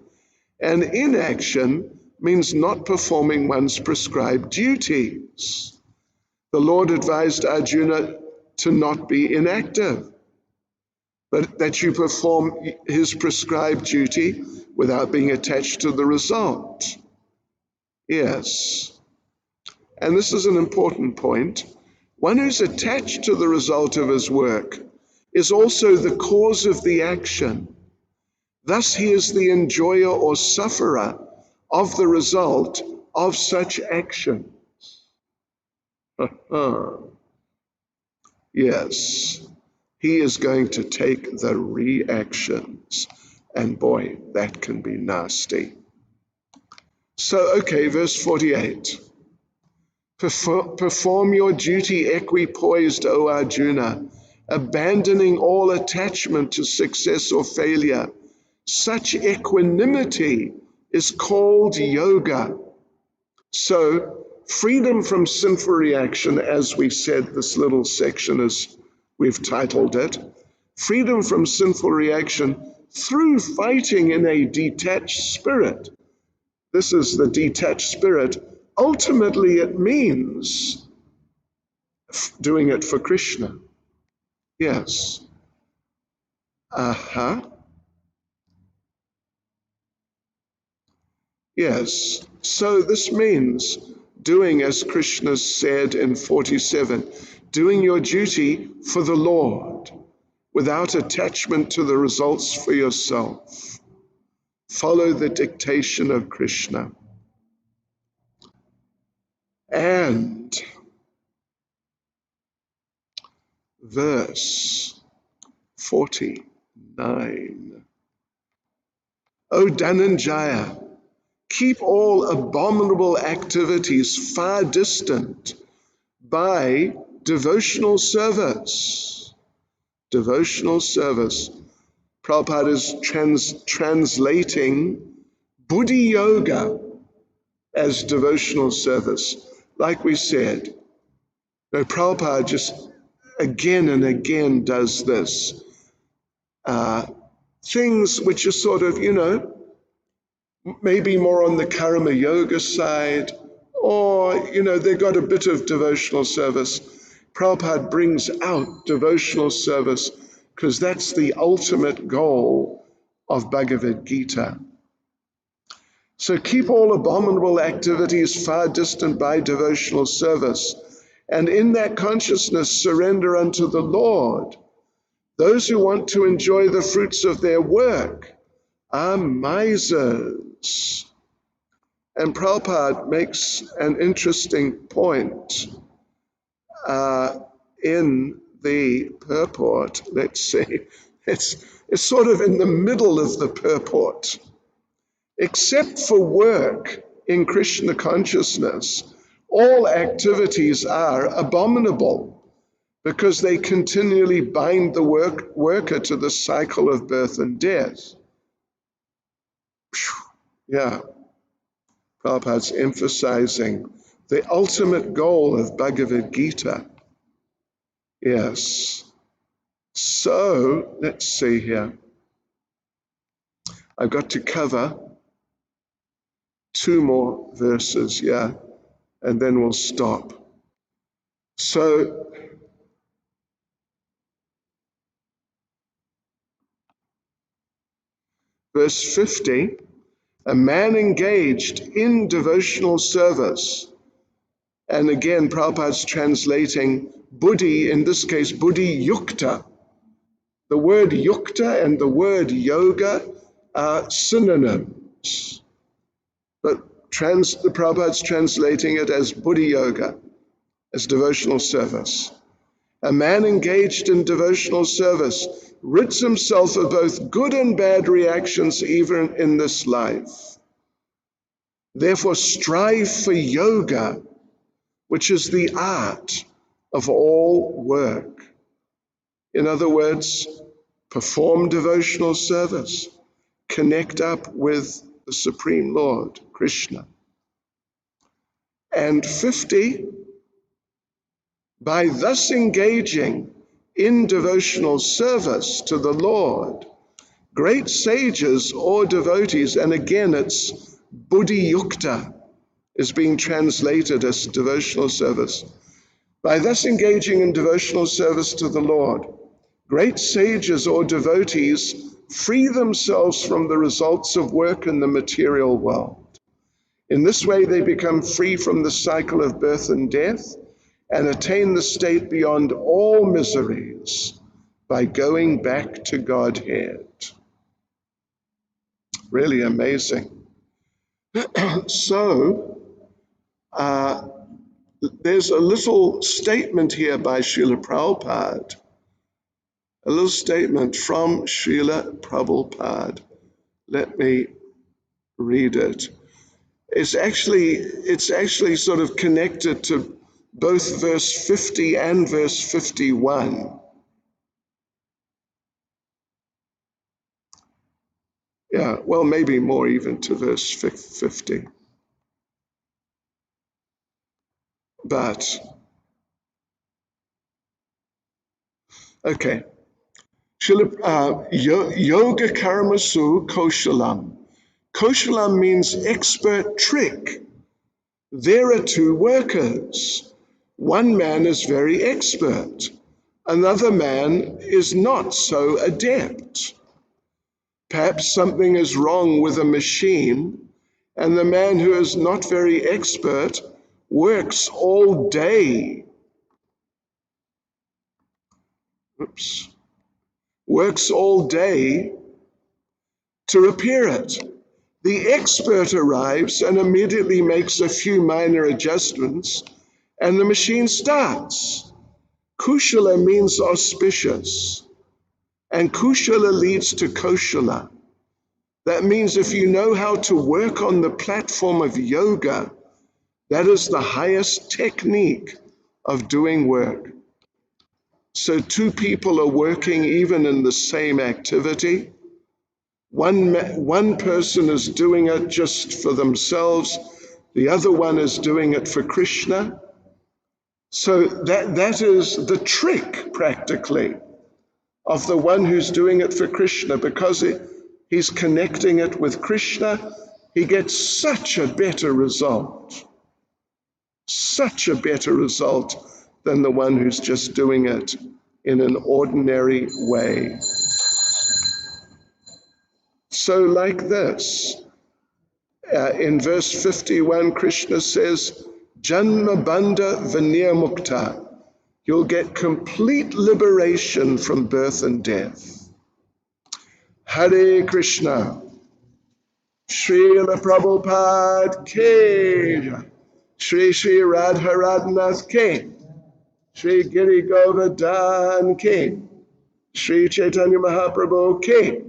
And inaction means not performing one's prescribed duties. The Lord advised Arjuna to not be inactive, but that you perform his prescribed duty without being attached to the result. Yes. And this is an important point. One who's attached to the result of his work is also the cause of the action. Thus, he is the enjoyer or sufferer of the result of such action. Yes, he is going to take the reactions. And boy, that can be nasty. So, okay, verse 48. Perform your duty equipoised, O Arjuna, abandoning all attachment to success or failure. Such equanimity is called yoga. So, freedom from sinful reaction, as we said, this little section is, we've titled it, freedom from sinful reaction through fighting in a detached spirit. This is the detached spirit. Ultimately, it means doing it for Krishna. Yes. Yes. So this means doing as Krishna said in 47, doing your duty for the Lord without attachment to the results for yourself. Follow the dictation of Krishna. And verse 49. O Dhananjaya, keep all abominable activities far distant by devotional service. Devotional service. Prabhupada is translating Buddhi Yoga as devotional service. Like we said, Prabhupada just again and again does this. Things which are sort of, maybe more on the karma yoga side, or, they've got a bit of devotional service. Prabhupada brings out devotional service because that's the ultimate goal of Bhagavad Gita. So keep all abominable activities far distant by devotional service, and in that consciousness surrender unto the Lord. Those who want to enjoy the fruits of their work are misers. And Prabhupada makes an interesting point in the purport. Let's see, it's sort of in the middle of the purport. Except for work in Krishna consciousness, all activities are abominable because they continually bind the worker to the cycle of birth and death. Yeah, Prabhupada's emphasizing the ultimate goal of Bhagavad Gita. Yes. So, let's see here. I've got to cover 2 more verses, and then we'll stop. So, verse 50, a man engaged in devotional service, and again Prabhupada's translating Buddhi, in this case Buddhi Yukta. The word Yukta and the word Yoga are synonyms, but the Prabhupada's translating it as Buddhi Yoga, as devotional service. A man engaged in devotional service rids himself of both good and bad reactions even in this life. Therefore, strive for yoga, which is the art of all work. In other words, perform devotional service, connect up with the Supreme Lord, Krishna. And 50, by thus engaging in devotional service to the Lord, great sages or devotees, and again it's Buddhi Yukta, is being translated as devotional service. By thus engaging in devotional service to the Lord, great sages or devotees free themselves from the results of work in the material world. In this way, they become free from the cycle of birth and death and attain the state beyond all miseries by going back to Godhead. Really amazing. So, there's a little statement here by Srila Prabhupada, a little statement from Srila Prabhupada. Let me read it. it's actually sort of connected to both verse 50 and verse 51. Yeah, well, maybe more even to verse 50. But, okay. Yoga karmasu koshalam. Koshalam means expert trick. There are two workers. One man is very expert. Another man is not so adept. Perhaps something is wrong with a machine, and the man who is not very expert works all day. Works all day to repair it. The expert arrives and immediately makes a few minor adjustments, and the machine starts. Kushala means auspicious, and kushala leads to koshala. That means if you know how to work on the platform of yoga, that is the highest technique of doing work. So two people are working even in the same activity. One person is doing it just for themselves. The other one is doing it for Krishna. So that is the trick, practically, of the one who's doing it for Krishna, because he's connecting it with Krishna. He gets such a better result than the one who's just doing it in an ordinary way. So like this, in verse 51, Krishna says, Janma Bandha Vinaya Mukta. You'll get complete liberation from birth and death. Hare Krishna. Srila Prabhupada Ke. Shri Radharanath Ke. Shri Giri Govardhan Ke. Shri Chaitanya Mahaprabhu Ke.